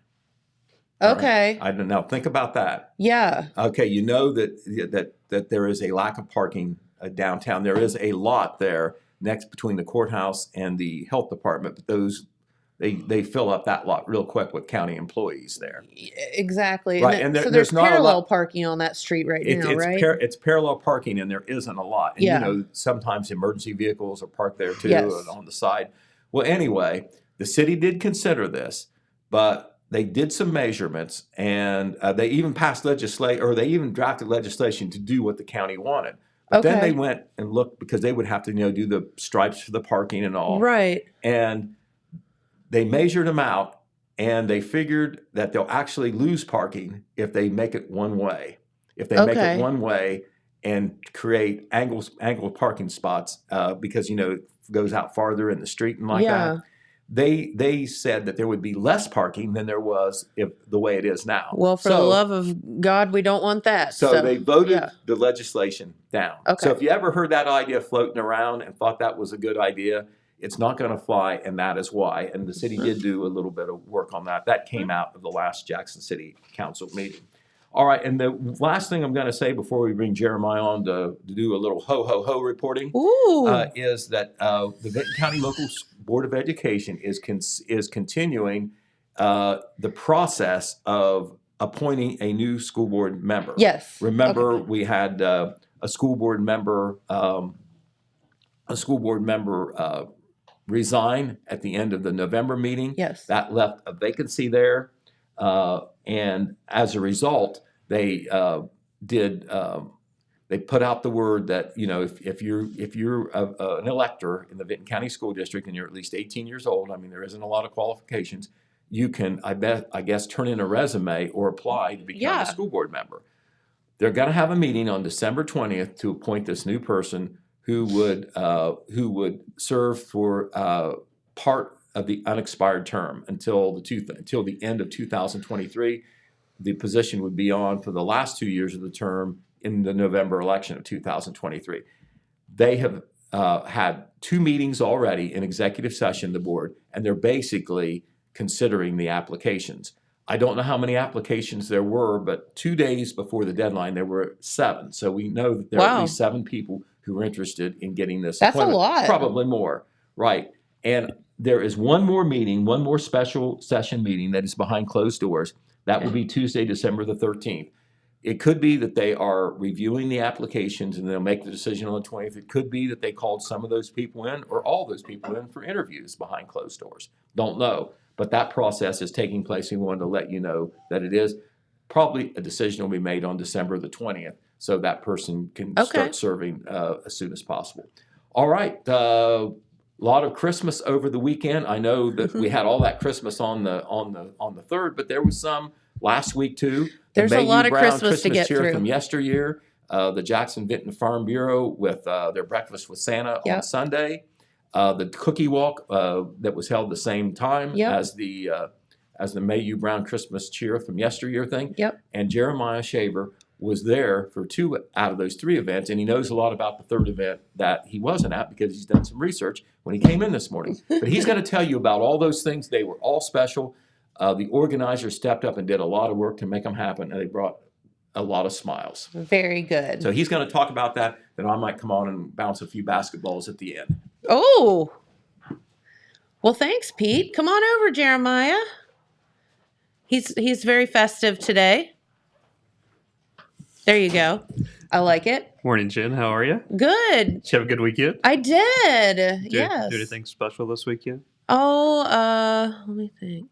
F: All right?
E: Okay.
F: I don't know. Think about that.
E: Yeah.
F: Okay, you know that there is a lack of parking downtown. There is a lot there next between the courthouse and the health department. But those they fill up that lot real quick with county employees there.
E: Exactly.
F: Right,
E: And,
F: and
E: so there's
F: there's not a
E: parallel
F: lot-
E: parking on that street right now,
F: It's
E: right?
F: it's parallel parking, and there isn't a lot. And
E: Yeah.
F: you know, sometimes emergency vehicles are parked there too,
E: Yes.
F: and on the side. Well, anyway, the city did consider this, but they did some measurements, and they even passed they even drafted legislation to do what the county wanted. But then
E: Okay.
F: they went and looked, because they would have to, do the stripes for the parking and all.
E: Right.
F: And they measured them out, and they figured that they'll actually lose parking if they make it one way. If they make
E: Okay.
F: it one way and create angled parking spots, because it goes out farther in the street and like
E: Yeah.
F: that. They said that there would be less parking than there was if the way it is now.
E: Well, for the love of God, we don't want that.
F: So they voted
E: yeah.
F: the legislation down.
E: Okay.
F: So if you ever heard that idea floating around and thought that was a good idea, it's not going to fly, and that is why. And the city did do a little bit of work on that. That came out of the last Jackson City Council meeting. All right, and the last thing I'm going to say before we bring Jeremiah on to do a little ho-ho-ho reporting
E: Ooh.
F: is that the Benton County Local Board of Education is continuing the process of appointing a new school board member.
E: Yes.
F: Remember,
E: Okay.
F: we had a school board member resign at the end of the November meeting.
E: Yes.
F: That left a vacancy there, and as a result, they they put out the word that if you're an elector in the Benton County School District and you're at least 18 years old, I mean there isn't a lot of qualifications, you can I guess turn in a resume or apply to become
E: Yeah.
F: a school board member. They're going to have a meeting on December 20th to appoint this new person who would serve for part of the unexpired term until the end of 2023. The position would be on for the last 2 years of the term in the November election of 2023. They have had 2 meetings already in executive session, the board, and they're basically considering the applications. I don't know how many applications there were, but 2 days before the deadline, there were 7. So we know that there are
E: Wow.
F: at least 7 people who are interested in getting this
E: That's a
F: appointment.
E: lot.
F: Probably more, right. And there is one more special session meeting that is behind closed doors. That will be Tuesday, December the 13th. It could be that they are reviewing the applications and they'll make the decision on the 20th. It could be that they called some of those people in or all those people in for interviews behind closed doors. Don't know. But that process is taking place. We wanted to let you know that it is. Probably a decision will be made on December the 20th, so that person can
E: Okay.
F: start serving as soon as possible. All right. A lot of Christmas over the weekend. I know that we had all that Christmas on the 3rd, but there was some last week too. The
E: There's a
F: Mayhew
E: lot of
F: Brown
E: Christmas to get
F: cheer
E: through.
F: from yesteryear. The Jackson Vinton Farm Bureau with their Breakfast with Santa on
E: Yep.
F: Sunday. The Cookie Walk that was held the same time
E: Yep.
F: as the Mayhew Brown Christmas cheer from yesteryear thing.
E: Yep.
F: And Jeremiah Shaver was there for 2 out of those 3 events, and he knows a lot about the 3rd event that he wasn't at because he's done some research when he came in this morning. But he's going to tell you about all those things. They were all special. The organizers stepped up and did a lot of work to make them happen, and they brought a lot of smiles.
E: Very good.
F: So he's going to talk about that, then I might come on and bounce a few basketballs at the end.
E: Oh. Well, thanks, Pete. Come on over, Jeremiah. He's very festive today. There you go. I like it.
I: Morning, Jen. How are you?
E: Good.
I: Did you have a good weekend?
E: I did.
I: Did you
E: Yes.
I: do anything special this weekend?
E: Oh, let me think.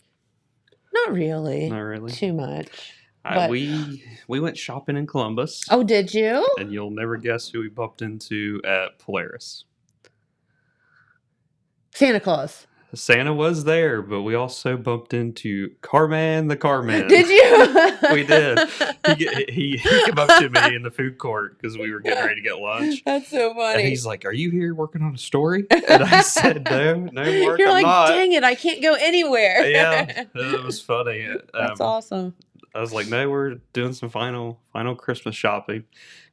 E: Not really.
I: Not really.
E: Too much. But-
I: We went shopping in Columbus,
E: Oh, did you?
I: and you'll never guess who we bumped into at Polaris.
E: Santa Claus.
I: Santa was there, but we also bumped into Carman the Carman.
E: Did you?
I: We did. He came up to me in the food court because we were getting ready to get lunch.
E: That's so funny.
I: And he's like, "Are you here working on a story?" And I said, "No, Mark,
E: You're
I: I'm
E: like,
I: not."
E: dang it, I can't go anywhere.
I: Yeah, it was funny.
E: That's awesome.
I: I was like, "No, we're doing some final Christmas shopping,"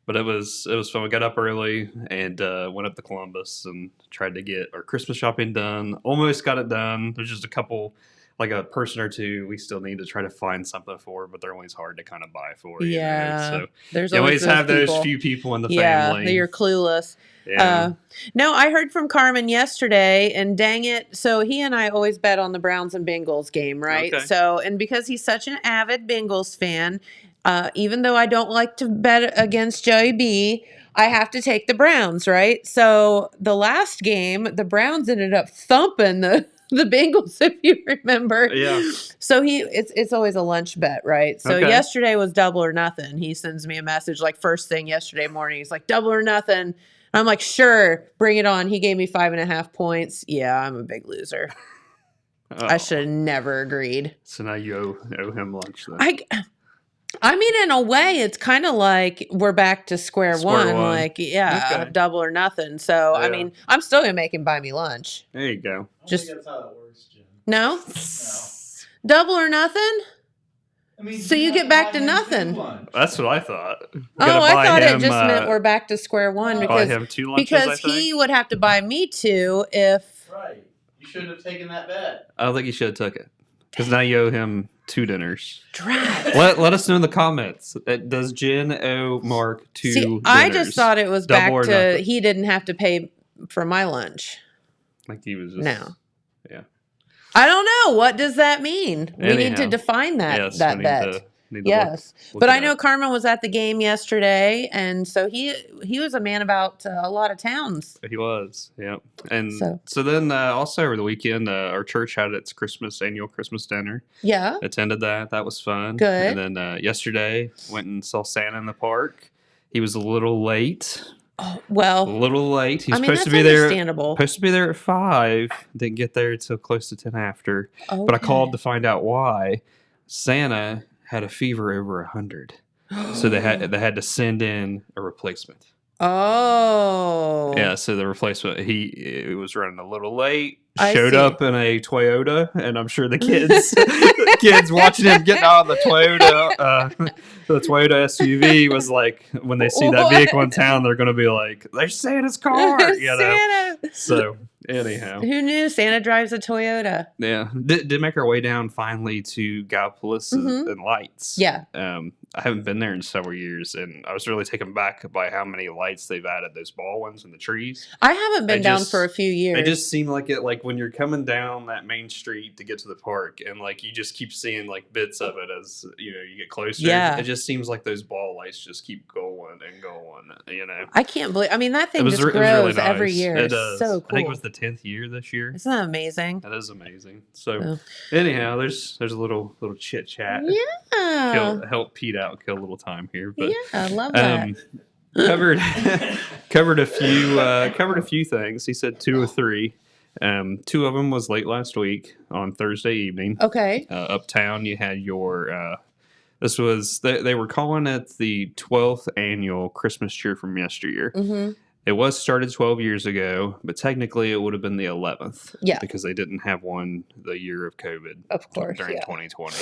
I: but it was fun. We got up early and went up to Columbus and tried to get our Christmas shopping done. Almost got it done. There's just a couple like a person or two we still need to try to find something for, but they're always hard to kind of buy for. You know?
E: Yeah.
I: So
E: There's
I: you always have
E: people.
I: those few people in the
E: Yeah,
I: family.
E: you're clueless.
I: Yeah.
E: No, I heard from Carmen yesterday, and dang it. So he and I always bet on the Browns and Bengals game, right?
I: Okay.
E: So, and because he's such an avid Bengals fan, even though I don't like to bet against Joey B, I have to take the Browns, right? So the last game, the Browns ended up thumping the Bengals, if you remember.
I: Yeah.
E: So it's always a lunch bet, right? So
I: Okay.
E: yesterday was double or nothing. He sends me a message like first thing yesterday morning. He's like, double or nothing. I'm like, sure, bring it on. He gave me 5.5 points. Yeah, I'm a big loser. I should have never agreed.
I: So now you owe him lunch then.
E: I mean, in a way, it's kind of like we're back to square one.
I: one.
E: Like, yeah,
I: Okay.
E: double or nothing. So, I
I: Yeah.
E: mean, I'm still going to make him buy me lunch.
I: There you go.
H: I don't
E: Just-
H: think that's how that works, Jen.
E: No?
H: No.
E: Double or nothing?
H: I mean,
E: So you
H: have
E: get
H: to
E: back
H: buy
E: to
H: him
E: nothing.
H: 2 lunch.
I: That's what I thought. You
E: Oh,
I: gotta
E: I
I: buy
E: thought
I: him,
E: it just meant we're back to square one
H: buy
I: buy
E: because
I: him 2 lunches. I
E: because
I: think.
E: he would have to buy me 2 if
H: Right. You shouldn't have taken that bet.
I: I don't think you should have took it because now you owe him 2 dinners.
E: Drat.
I: Let us know in the comments. Does Jen owe Mark 2
E: See,
I: dinners?
E: I just thought it was
I: Double
E: back
I: or
E: to
I: nothing.
E: he didn't have to pay for my lunch.
I: Like he was just
E: No.
I: Yeah.
E: I don't know. What does that mean? We need to
I: Anyhow.
E: define that
I: Yes,
E: that
I: we
E: bet.
I: need to
E: Yes,
I: look
E: but
I: it
E: I know
I: up.
E: Carmen was at the game yesterday, and so he was a man about a lot of towns.
I: He was, yeah. And
E: So-
I: so then also over the weekend, our church had its annual Christmas dinner.
E: Yeah.
I: Attended that. That was fun.
E: Good.
I: And then yesterday, went and saw Santa in the park. He was a little late.
E: Oh,
I: A
E: well,
I: little late. He's
E: I mean
I: supposed
E: that's
I: to be there.
E: understandable.
I: Supposed to be there at 5. Didn't get there until close to 10 after. But I
E: Okay.
I: called to find out why. Santa had a fever over 100, so they had to send in a replacement.
E: Oh.
I: Yeah, so the replacement it was running a little late.
E: I
I: Showed
E: see.
I: up in a Toyota, and I'm sure the kids watching him getting out of the Toyota SUV was like, when they see that vehicle in town, they're going to be like, "There's Santa's car," you know.
E: Santa.
I: So anyhow,
E: Who knew Santa drives a Toyota?
I: yeah, did make our way down finally to Gallipolis and Lights.
E: Yeah.
I: I haven't been there in several years, and I was really taken back by how many lights they've added. Those ball ones in the trees.
E: I haven't been
I: They
E: down
I: just-
E: for a few years.
I: They just seem like it, like when you're coming down that main street to get to the park, and like you just keep seeing like bits of it as you get closer.
E: Yeah.
I: It just seems like those ball lights just keep going and going.
E: I can't believe. I mean, that thing
I: It was,
E: just
I: it was really
E: grows every
I: nice.
E: year.
I: It
E: It's
I: does.
E: so cool.
I: I think it was the 10th year this year.
E: Isn't that amazing?
I: That is amazing. So
E: Oh.
I: anyhow, there's a little chit chat.
E: Yeah.
I: Help Pete out, kill a little time here, but
E: Yeah, I love that.
I: covered covered a few things. He said 2 or 3. 2 of them was late last week on Thursday evening.
E: Okay.
I: Uptown, you had your. This was they were calling it the 12th annual Christmas cheer from yesteryear.
E: Mm-hmm.
I: It was started 12 years ago, but technically it would have been the 11th.
E: Yeah.
I: Because they didn't have one the year of COVID.
E: Of course,
I: During
E: yeah.
I: 2020.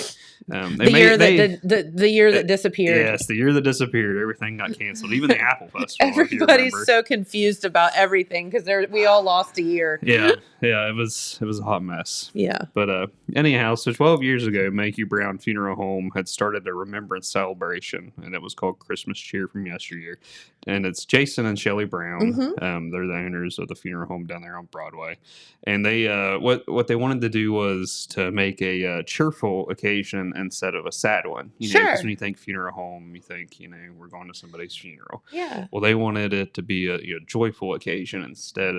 E: The year that disappeared.
I: Yes, the year that disappeared. Everything got canceled. Even the Apple Festival. if you
E: Everybody's
I: remember.
E: so confused about everything because we all lost a year.
I: Yeah, it was a hot mess.
E: Yeah.
I: But anyhow, so 12 years ago, Mayhew Brown Funeral Home had started a remembrance celebration, and it was called Christmas Cheer from Yesteryear. And it's Jason and Shelley Brown.
E: Mhm.
I: They're the owners of the funeral home down there on Broadway. And they what they wanted to do was to make a cheerful occasion instead of a sad one. You know, because
E: Sure.
I: when you think funeral home, you think, we're going to somebody's funeral.
E: Yeah.
I: Well, they wanted it to be a joyful occasion instead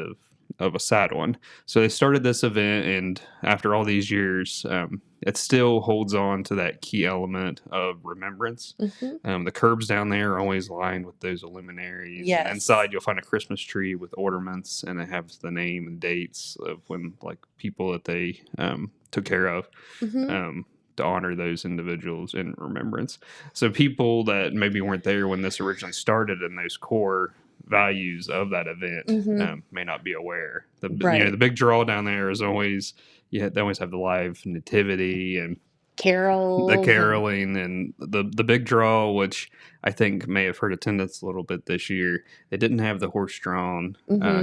I: of a sad one. So they started this event, and after all these years, it still holds on to that key element of remembrance.
E: Mm-hmm.
I: The curbs down there are always lined with those luminaries.
E: Yes.
I: And inside, you'll find a Christmas tree with ornaments, and it has the name and dates of when, like, people that they took care of.
E: Mm-hmm.
I: To honor those individuals in remembrance. So people that maybe weren't there when this originally started and those core values of that event
E: Mhm.
I: may not be aware.
E: Right.
I: The big draw down there is always, they always have the live nativity and
E: Carol.
I: the caroling and the big draw, which I think may have hurt attendance a little bit this year. They didn't have the horse-drawn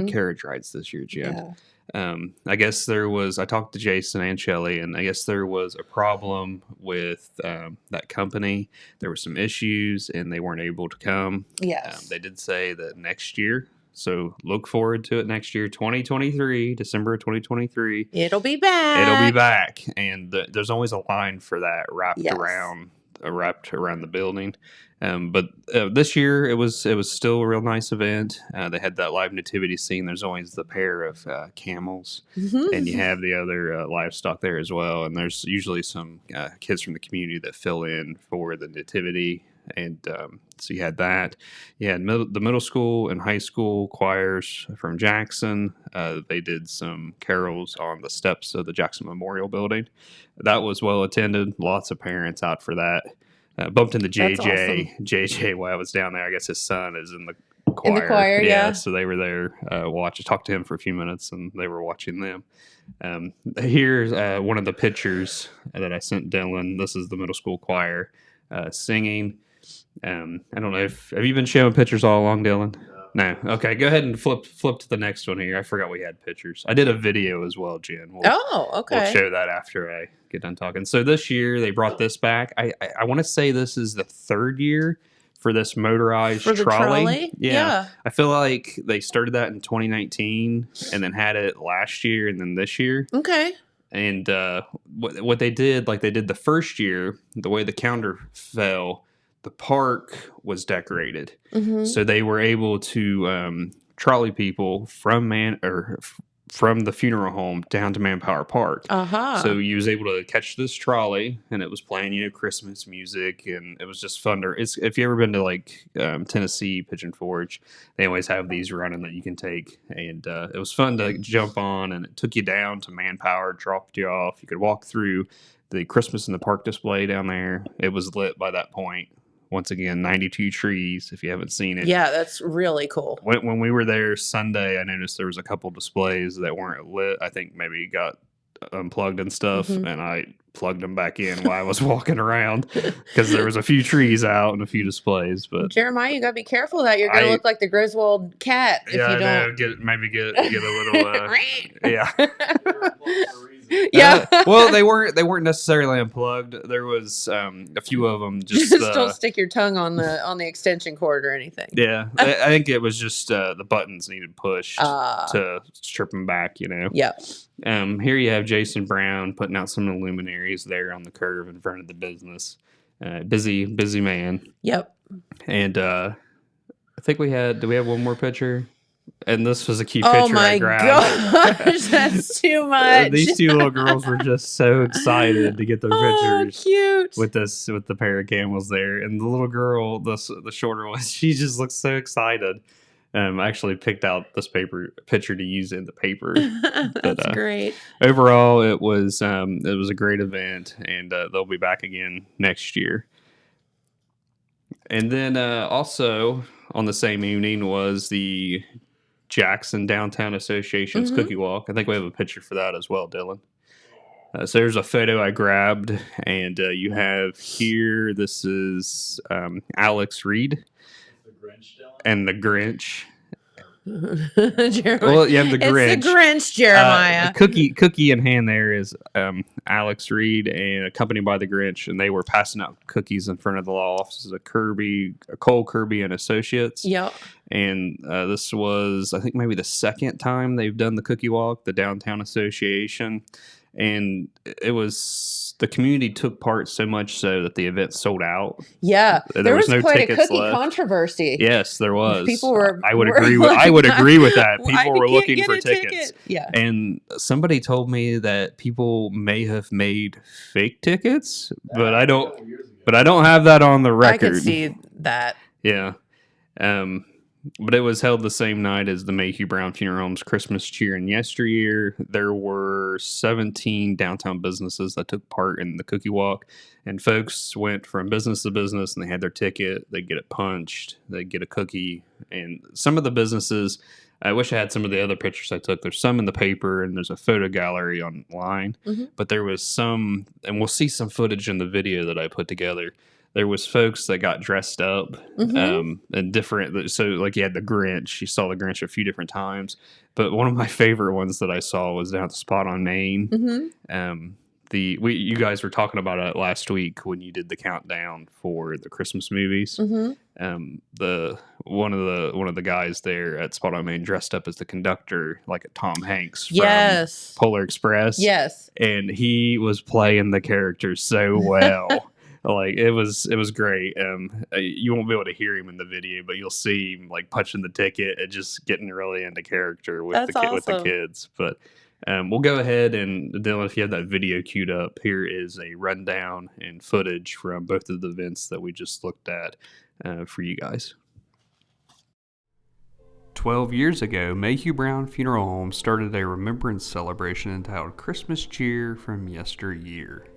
I: carriage rides this year, Jen.
E: Yeah.
I: I guess there was, I talked to Jason and Shelley, and I guess there was a problem with that company. There were some issues, and they weren't able to come.
E: Yes.
I: They did say that next year, so look forward to it next year, 2023, December of 2023.
E: It'll be back.
I: It'll be back, and there's always a line for that wrapped
E: Yes.
I: around the building. But this year it was still a real nice event. They had that live nativity scene. There's always the pair of camels, and you have the other livestock there as well. And there's usually some kids from the community that fill in for the nativity. And so you had that. You had the middle school and high school choirs from Jackson. They did some carols on the steps of the Jackson Memorial Building. That was well attended. Lots of parents out for that. Bumped into
E: That's
I: JJ.
E: awesome.
I: JJ while I was down there. I guess his son is in the choir.
E: In the choir, yeah.
I: So they were there talked to him for a few minutes, and they were watching them. Here's one of the pictures that I sent Dylan. This is the middle school choir singing. I don't know have you been showing pictures all along, Dylan? No. Okay, go ahead and flip to the next one here. I forgot we had pictures. I did a video as well, Jen.
E: Okay.
I: We'll show that after I get done talking. So this year they brought this back. I want to say this is the third year for this motorized
E: For the trolley? Yeah.
I: I feel like they started that in 2019 and then had it last year and then this year.
E: Okay.
I: And what they did, like they did the first year, the way the calendar fell, the park was decorated. So they were able to trolley people from the funeral home down to Manpower Park. So you was able to catch this trolley, and it was playing, Christmas music, and it was just fun. If you ever been to like Tennessee Pigeon Forge, they always have these running that you can take, and it was fun to jump on, and it took you down to Manpower, dropped you off. You could walk through the Christmas in the Park display down there. It was lit by that point. Once again, 92 trees, if you haven't seen it.
E: Yeah, that's really cool.
I: When we were there Sunday, I noticed there was a couple displays that weren't lit. I think maybe got unplugged and stuff, and I plugged them back in while I was walking around because there was a few trees out and a few displays. But
E: Jeremiah, you got to be careful that you're going to look like the Griswold cat if
I: yeah,
E: you don't.
I: I know, get a little yeah.
E: Yeah.
I: Well, they weren't necessarily unplugged. There was a few of them just
E: don't stick your tongue on the extension cord or anything.
I: Yeah, I think it was just the buttons needed pushed to strip them back.
E: Yeah.
I: Here you have Jason Brown putting out some of the luminaries there on the curve in front of the business. Busy man.
E: Yep.
I: And I think do we have one more picture? And this was a key picture
E: Oh my
I: I grabbed.
E: gosh, that's too much.
I: These two little girls were just so excited to get their pictures.
E: Cute.
I: With the pair of camels there, and the little girl, the shorter one, she just looks so excited. I actually picked out this picture to use in the paper.
E: That's great.
I: Overall, it was a great event, and they'll be back again next year. And then also on the same evening was the Jackson Downtown Association's Cookie Walk. I think we have a picture for that as well, Dylan. So there's a photo I grabbed, and you have here, this is Alex Reed and the Grinch. Well, you have the Grinch.
E: It's the Grinch, Jeremiah.
I: Cookie in hand there is Alex Reed and accompanied by the Grinch, and they were passing out cookies in front of the law offices of Cole Kirby and Associates.
E: Yep.
I: And this was, I think, maybe the second time they've done the Cookie Walk, the Downtown Association. And it was, the community took part so much so that the event sold out.
E: Yeah, there was
I: no
E: quite a
I: tickets
E: cookie
I: left.
E: controversy.
I: Yes, there was.
E: People were.
I: I would agree with that. People were looking for tickets.
E: Ticket. Yeah.
I: And somebody told me that people may have made fake tickets, but I don't have that on the record.
E: I could see that.
I: Yeah. But it was held the same night as the Mayhew Brown Funeral Home's Christmas Cheer and Yesteryear. There were 17 downtown businesses that took part in the Cookie Walk, and folks went from business to business, and they had their ticket. They'd get it punched. They'd get a cookie. And some of the businesses, I wish I had some of the other pictures I took. There's some in the paper and there's a photo gallery online, but there was some, and we'll see some footage in the video that I put together. There was folks that got dressed up and different. So like you had the Grinch. You saw the Grinch a few different times. But one of my favorite ones that I saw was down at the Spot on Main. You guys were talking about it last week when you did the countdown for the Christmas movies. One of the guys there at Spot on Main dressed up as the conductor, like a Tom Hanks from Polar Express.
E: Yes,
I: and he was playing the character so well. Like it was great. You won't be able to hear him in the video, but you'll see him like punching the ticket and just getting really into character with with the kids. But we'll go ahead and Dylan, if you have that video queued up, here is a rundown and footage from both of the events that we just looked at for you guys. 12 years ago, Mayhew Brown Funeral Home started a remembrance celebration entitled Christmas Cheer from Yesteryear.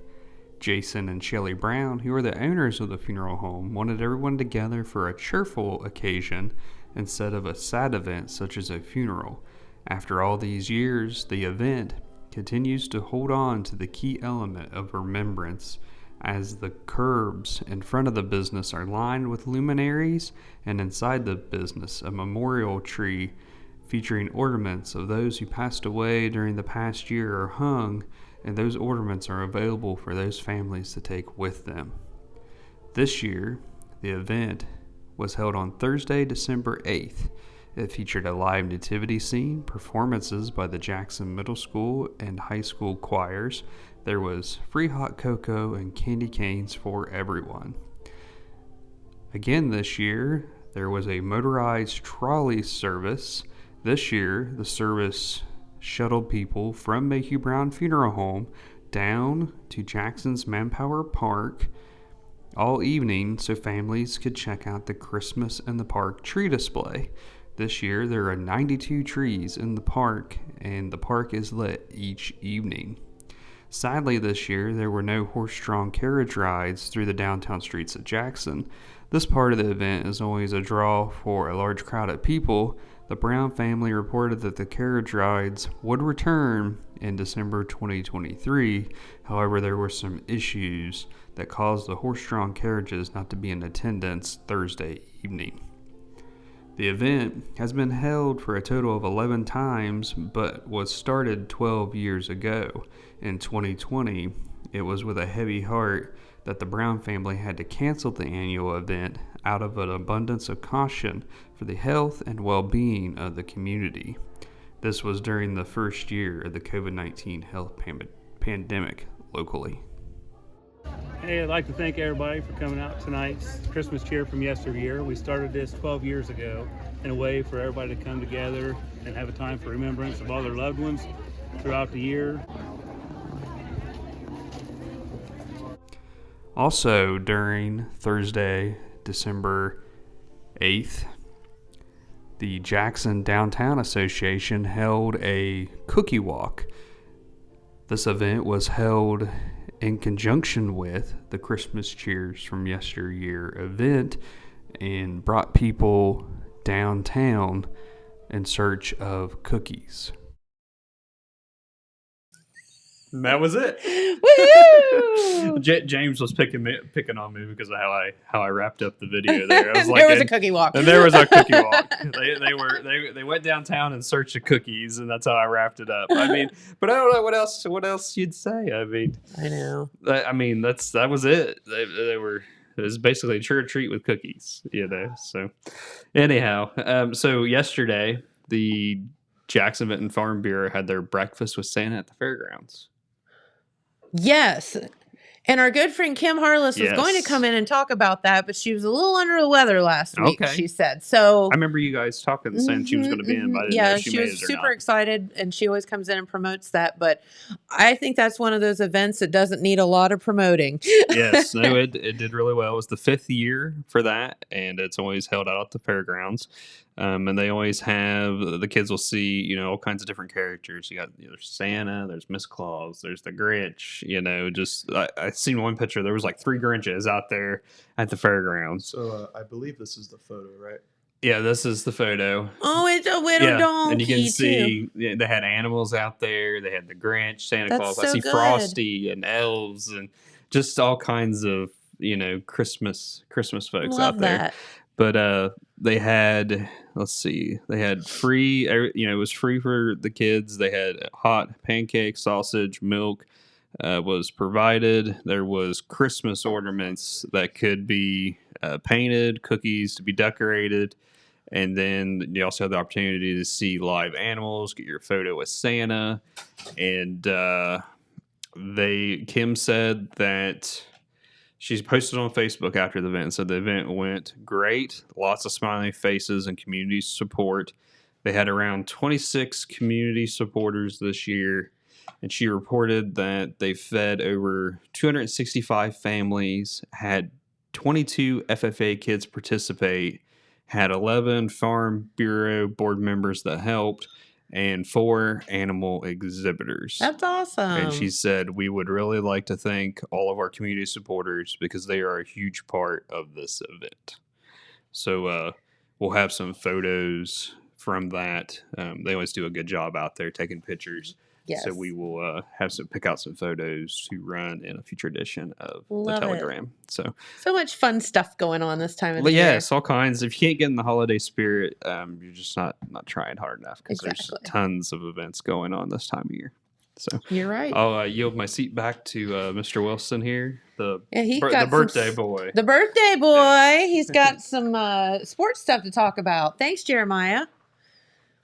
I: Jason and Shelley Brown, who are the owners of the funeral home, wanted everyone together for a cheerful occasion instead of a sad event such as a funeral. After all these years, the event continues to hold on to the key element of remembrance, as the curbs in front of the business are lined with luminaries, and inside the business a memorial tree featuring ornaments of those who passed away during the past year are hung, and those ornaments are available for those families to take with them. This year, the event was held on Thursday, December 8th. It featured a live nativity scene, performances by the Jackson Middle School and high school choirs. There was free hot cocoa and candy canes for everyone. Again this year, there was a motorized trolley service. This year, the service shuttled people from Mayhew Brown Funeral Home down to Jackson's Manpower Park all evening so families could check out the Christmas in the Park tree display. This year, there are 92 trees in the park, and the park is lit each evening. Sadly, this year, there were no horse-drawn carriage rides through the downtown streets of Jackson. This part of the event is always a draw for a large crowd of people. The Brown family reported that the carriage rides would return in December 2023. However, there were some issues that caused the horse-drawn carriages not to be in attendance Thursday evening. The event has been held for a total of 11 times, but was started 12 years ago. In 2020, it was with a heavy heart that the Brown family had to cancel the annual event out of an abundance of caution for the health and well-being of the community. This was during the first year of the COVID-19 health pandemic locally.
J: Hey, I'd like to thank everybody for coming out tonight's Christmas Cheer from Yesteryear. We started this 12 years ago in a way for everybody to come together and have a time for remembrance of all their loved ones throughout the year.
I: Also, during Thursday, December 8th, the Jackson Downtown Association held a cookie walk. This event was held in conjunction with the Christmas Cheers from Yesteryear event and brought people downtown in search of cookies. And that was it.
E: Woohoo!
I: James was picking on me because of how I wrapped up the video there. I was
E: There was a cookie walk.
I: And there was a cookie walk. They went downtown in search of cookies, and that's how I wrapped it up. I mean, but I don't know what else you'd say. I mean,
E: I know.
I: That was it. It was basically a trick or treat with cookies, So, anyhow, so yesterday the Jackson Vinton Farm Bureau had their breakfast with Santa at the fairgrounds.
E: Yes. And our good friend Kim Harless was going to come in and talk about that, but she was a little under the weather last week, she said. So
I: I remember you guys talking, saying she was going to be in, but I didn't know if she
E: was super excited, and she always comes in and promotes that. But I think that's one of those events that doesn't need a lot of promoting.
I: Yes, no, it did really well. It was the 5th year for that, and it's always held out at the fairgrounds. And they always have, the kids will see, all kinds of different characters. You got there's Santa, there's Miss Claus, there's the Grinch. I seen one picture. There was like 3 Grinches out there at the fairgrounds.
G: So I believe this is the photo, right?
I: Yeah, this is the photo.
E: Oh, it's a little
I: Yeah,
E: donkey
I: and you can
E: too.
I: see they had animals out there. They had the Grinch, Santa
E: That's
I: Claus. I
E: so
I: see
E: good.
I: Frosty and elves and just all kinds of Christmas folks
E: Love
I: out there.
E: that.
I: But they had, let's see, they had free. It was free for the kids. They had hot pancakes, sausage, milk. Was provided. There was Christmas ornaments that could be painted, cookies to be decorated, and then you also had the opportunity to see live animals, get your photo with Santa, and Kim said that she's posted on Facebook after the event. Said the event went great, lots of smiling faces and community support. They had around 26 community supporters this year. And she reported that they fed over 265 families, had 22 FFA kids participate, had 11 Farm Bureau board members that helped, and 4 animal exhibitors.
E: That's awesome.
I: And she said, we would really like to thank all of our community supporters because they are a huge part of this event. So we'll have some photos from that. They always do a good job out there taking pictures.
E: Yes.
I: So we will pick out some photos to run in a future edition of
E: Love
I: the
E: it.
I: Telegram. So
E: much fun stuff going on this time of the
I: yeah,
E: year.
I: it's all kinds. If you can't get in the holiday spirit, you're just not trying hard enough because
E: Exactly.
I: there's tons of events going on this time of year. So
E: You're right.
I: I'll yield my seat back to Mr. Wilson here, the
E: He's
I: the
E: got some
I: birthday boy.
E: The birthday boy. He's got some sports stuff to talk about. Thanks, Jeremiah.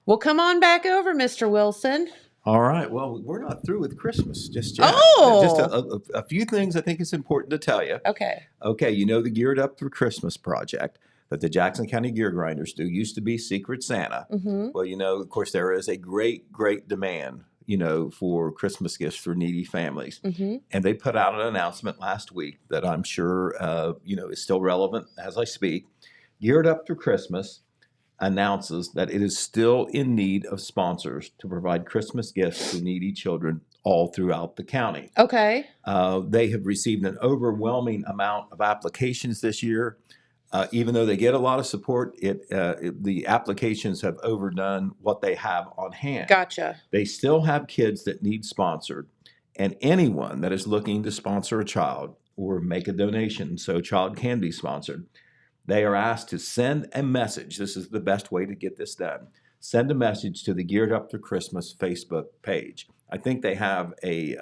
E: Well, come on back over, Mr. Wilson.
F: All right. Well, we're not through with Christmas just yet.
E: Oh!
F: Just a few things I think it's important to tell you.
E: Okay.
F: Okay, the Geared Up for Christmas project that the Jackson County Gear Grinders do used to be Secret Santa.
E: Mm-hmm.
F: Well, of course, there is a great demand, for Christmas gifts for needy families.
E: Mm-hmm.
F: And they put out an announcement last week that I'm sure, is still relevant as I speak. Geared Up for Christmas announces that it is still in need of sponsors to provide Christmas gifts to needy children all throughout the county.
E: Okay.
F: They have received an overwhelming amount of applications this year. Even though they get a lot of support, the applications have overdone what they have on hand.
E: Gotcha.
F: They still have kids that need sponsored, and anyone that is looking to sponsor a child or make a donation so a child can be sponsored, they are asked to send a message. This is the best way to get this done. Send a message to the Geared Up for Christmas Facebook page. I think they have a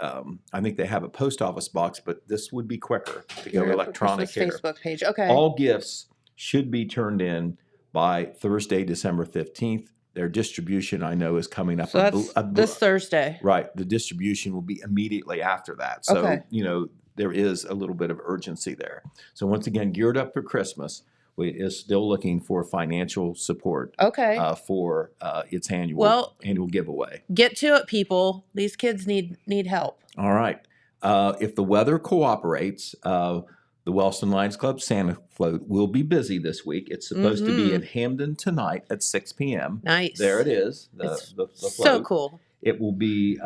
F: post office box, but this would be quicker to go electronic here.
E: Facebook page. Okay.
F: All gifts should be turned in by Thursday, December 15th. Their distribution, I know, is coming up.
E: So that's this Thursday.
F: Right. The distribution will be immediately after that. So,
E: Okay.
F: There is a little bit of urgency there. So once again, Geared Up for Christmas is still looking for financial support
E: Okay.
F: for its annual giveaway.
E: Get to it, people. These kids need help.
F: All right. If the weather cooperates, the Wellston Lions Club Santa Float will be busy this week. It's supposed to be in Hamden tonight at 6 p.m.
E: Nice.
F: There it is. The
E: So
F: float.
E: cool.
F: It will be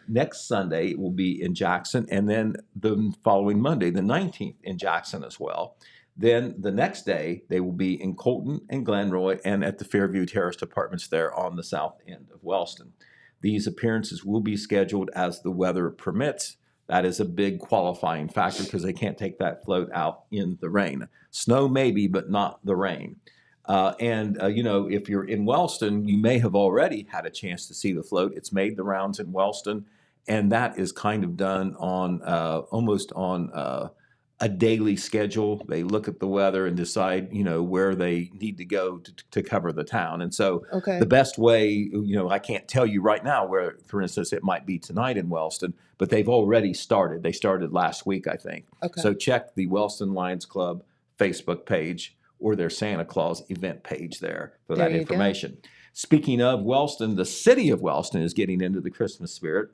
F: next Sunday. It will be in Jackson, and then the following Monday, the 19th, in Jackson as well. Then the next day, they will be in Colton and Glenroy and at the Fairview Terrace Apartments there on the south end of Wellston. These appearances will be scheduled as the weather permits. That is a big qualifying factor because they can't take that float out in the rain. Snow maybe, but not the rain. If you're in Wellston, you may have already had a chance to see the float. It's made the rounds in Wellston, and that is kind of done on almost on a daily schedule. They look at the weather and decide, where they need to go to cover the town. And so
E: Okay.
F: the best way, I can't tell you right now where, for instance, it might be tonight in Wellston, but they've already started. They started last week, I think.
E: Okay.
F: So check the Wellston Lions Club Facebook page or their Santa Claus event page there for
E: There
F: that
E: you
F: information. Speaking of Wellston, the city of Wellston is getting into the Christmas spirit.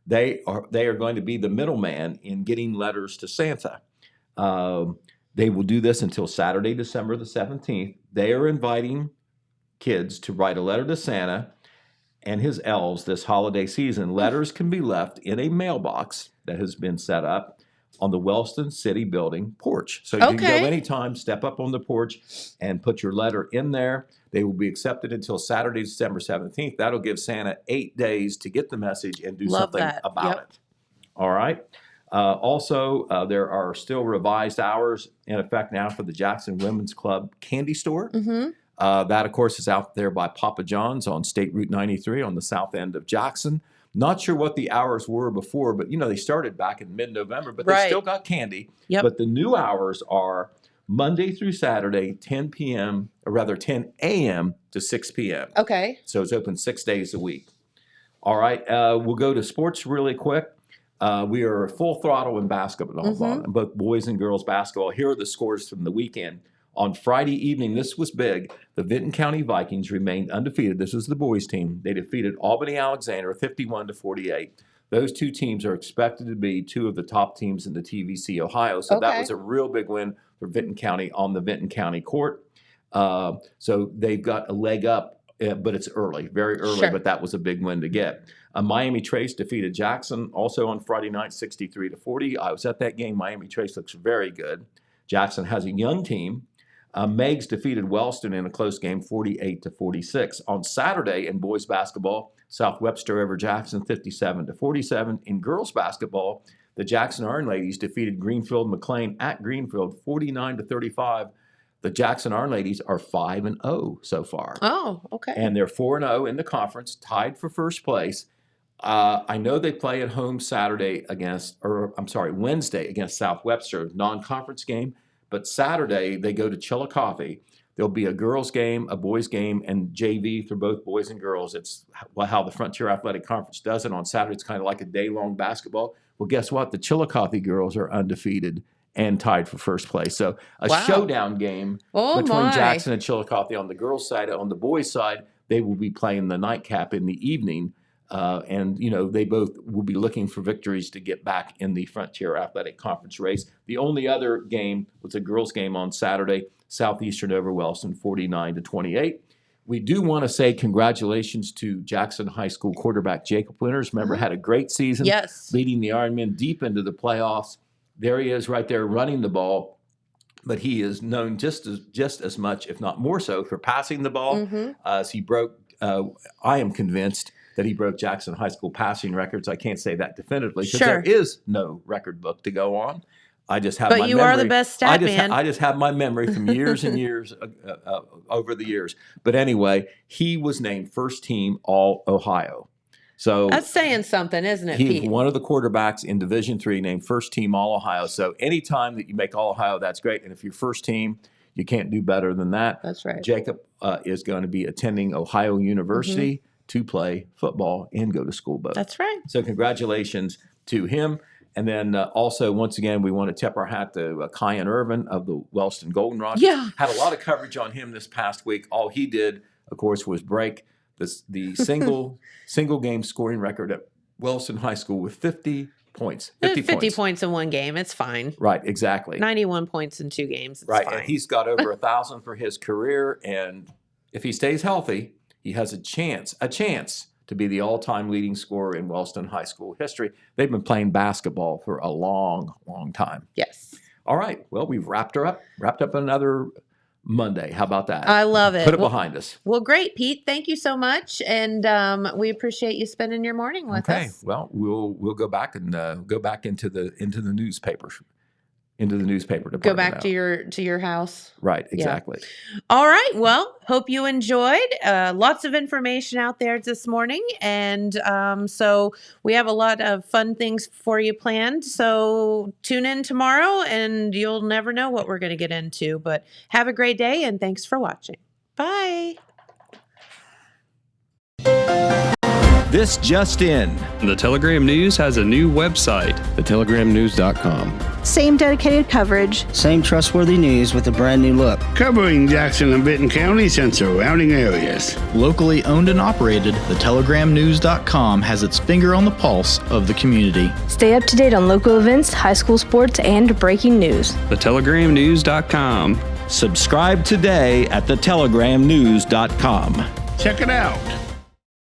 F: They are going to be the middleman in getting letters to Santa. They will do this until Saturday, December the 17th. They are inviting kids to write a letter to Santa and his elves this holiday season. Letters can be left in a mailbox that has been set up on the Wellston City Building porch. So you can
E: Okay.
F: go anytime, step up on the porch and put your letter in there. They will be accepted until Saturday, December 17th. That'll give Santa 8 days to get the message and do
E: Love
F: something
E: that.
F: about
E: Yep.
F: it. All right. Also, there are still revised hours in effect now for the Jackson Women's Club Candy Store.
E: Mm-hmm.
F: That, of course, is out there by Papa John's on State Route 93 on the south end of Jackson. Not sure what the hours were before, but, they started back in mid-November, but they
E: Right.
F: still got candy.
E: Yep.
F: But the new hours are Monday through Saturday, 10 a.m. to 6 p.m.
E: Okay.
F: So it's open 6 days a week. All right, we'll go to sports really quick. We are full throttle in basketball, both boys and girls basketball. Here are the scores from the weekend. On Friday evening, this was big. The Vinton County Vikings remained undefeated. This is the boys' team. They defeated Albany Alexander 51-48. Those two teams are expected to be two of the top teams in the TVC Ohio. So that
E: Okay.
F: was a real big win for Vinton County on the Vinton County court. So they've got a leg up, but it's early, very early,
E: Sure.
F: but that was a big win to get. Miami Trace defeated Jackson also on Friday night, 63-40. I was at that game. Miami Trace looks very good. Jackson has a young team. Meigs defeated Wellston in a close game, 48-46. On Saturday in boys basketball, South Webster over Jackson, 57-47. In girls basketball, the Jackson Iron Ladies defeated Greenfield McLean at Greenfield, 49-35. The Jackson Iron Ladies are 5-0 so far.
E: Oh, okay.
F: And they're 4-0 in the conference, tied for first place. I know they play at home Wednesday against South Webster, non-conference game. But Saturday, they go to Chillicothe. There'll be a girls' game, a boys' game, and JV for both boys and girls. It's how the Frontier Athletic Conference does it. On Saturday, it's kind of like a day-long basketball. Well, guess what? The Chillicothe girls are undefeated and tied for first place. So a
E: Wow.
F: showdown game
E: Oh,
F: between
E: my.
F: Jackson and Chillicothe on the girls' side. On the boys' side, they will be playing the nightcap in the evening. And they both will be looking for victories to get back in the Frontier Athletic Conference race. The only other game was a girls' game on Saturday, Southeastern over Wellston, 49-28. We do want to say congratulations to Jackson High School quarterback Jacob Winters. Remember, had a great season,
E: Yes.
F: leading the Ironmen deep into the playoffs. There he is right there running the ball. But he is known just as much, if not more so, for passing the ball.
E: Mm-hmm.
F: As he broke, I am convinced that he broke Jackson High School passing records. I can't say that definitively because
E: Sure.
F: there is no record book to go on. I just have
E: But
F: my
E: you
F: memory.
E: are the best stat man.
F: I just have my memory from years and years over the years. But anyway, he was named first team All Ohio. So
E: That's saying something, isn't it,
F: he's
E: Pete?
F: one of the quarterbacks in Division III named first team All Ohio. So anytime that you make All Ohio, that's great. And if you're first team, you can't do better than that.
E: That's right.
F: Jacob is going to be attending Ohio University to play football and go to school both.
E: That's right.
F: So congratulations to him. And then also, once again, we want to tip our hat to Kyan Irvin of the Wellston Goldenrod.
E: Yeah.
F: Had a lot of coverage on him this past week. All he did, of course, was break the single game scoring record at Wellston High School with 50 points.
E: 50 points in one game. It's fine.
F: Right, exactly.
E: 91 points in 2 games. It's
F: Right,
E: fine.
F: and he's got over 1,000 for his career. And if he stays healthy, he has a chance to be the all-time leading scorer in Wellston High School history. They've been playing basketball for a long, long time.
E: Yes.
F: All right, well, we've wrapped up another Monday. How about that?
E: I love it.
F: Put it
E: Well-
F: behind us.
E: Well, great, Pete. Thank you so much. And we appreciate you spending your morning with
F: Okay,
E: us.
F: well, we'll go back and go back into the newspaper. Into the newspaper department.
E: Go back
F: now.
E: to your house.
F: Right, exactly.
E: All right. Well, hope you enjoyed. Lots of information out there this morning. And so we have a lot of fun things for you planned. So tune in tomorrow and you'll never know what we're going to get into. But have a great day and thanks for watching. Bye.
F: This just in.
I: The Telegram News has a new website.
A: thetelegramnews.com.
K: Same dedicated coverage.
L: Same trustworthy news with a brand new look.
M: Covering Jackson and Benton counties and surrounding areas.
N: Locally owned and operated, thetelegramnews.com has its finger on the pulse of the community.
K: Stay up to date on local events, high school sports, and breaking news.
I: thetelegramnews.com.
F: Subscribe today at thetelegramnews.com.
M: Check it out.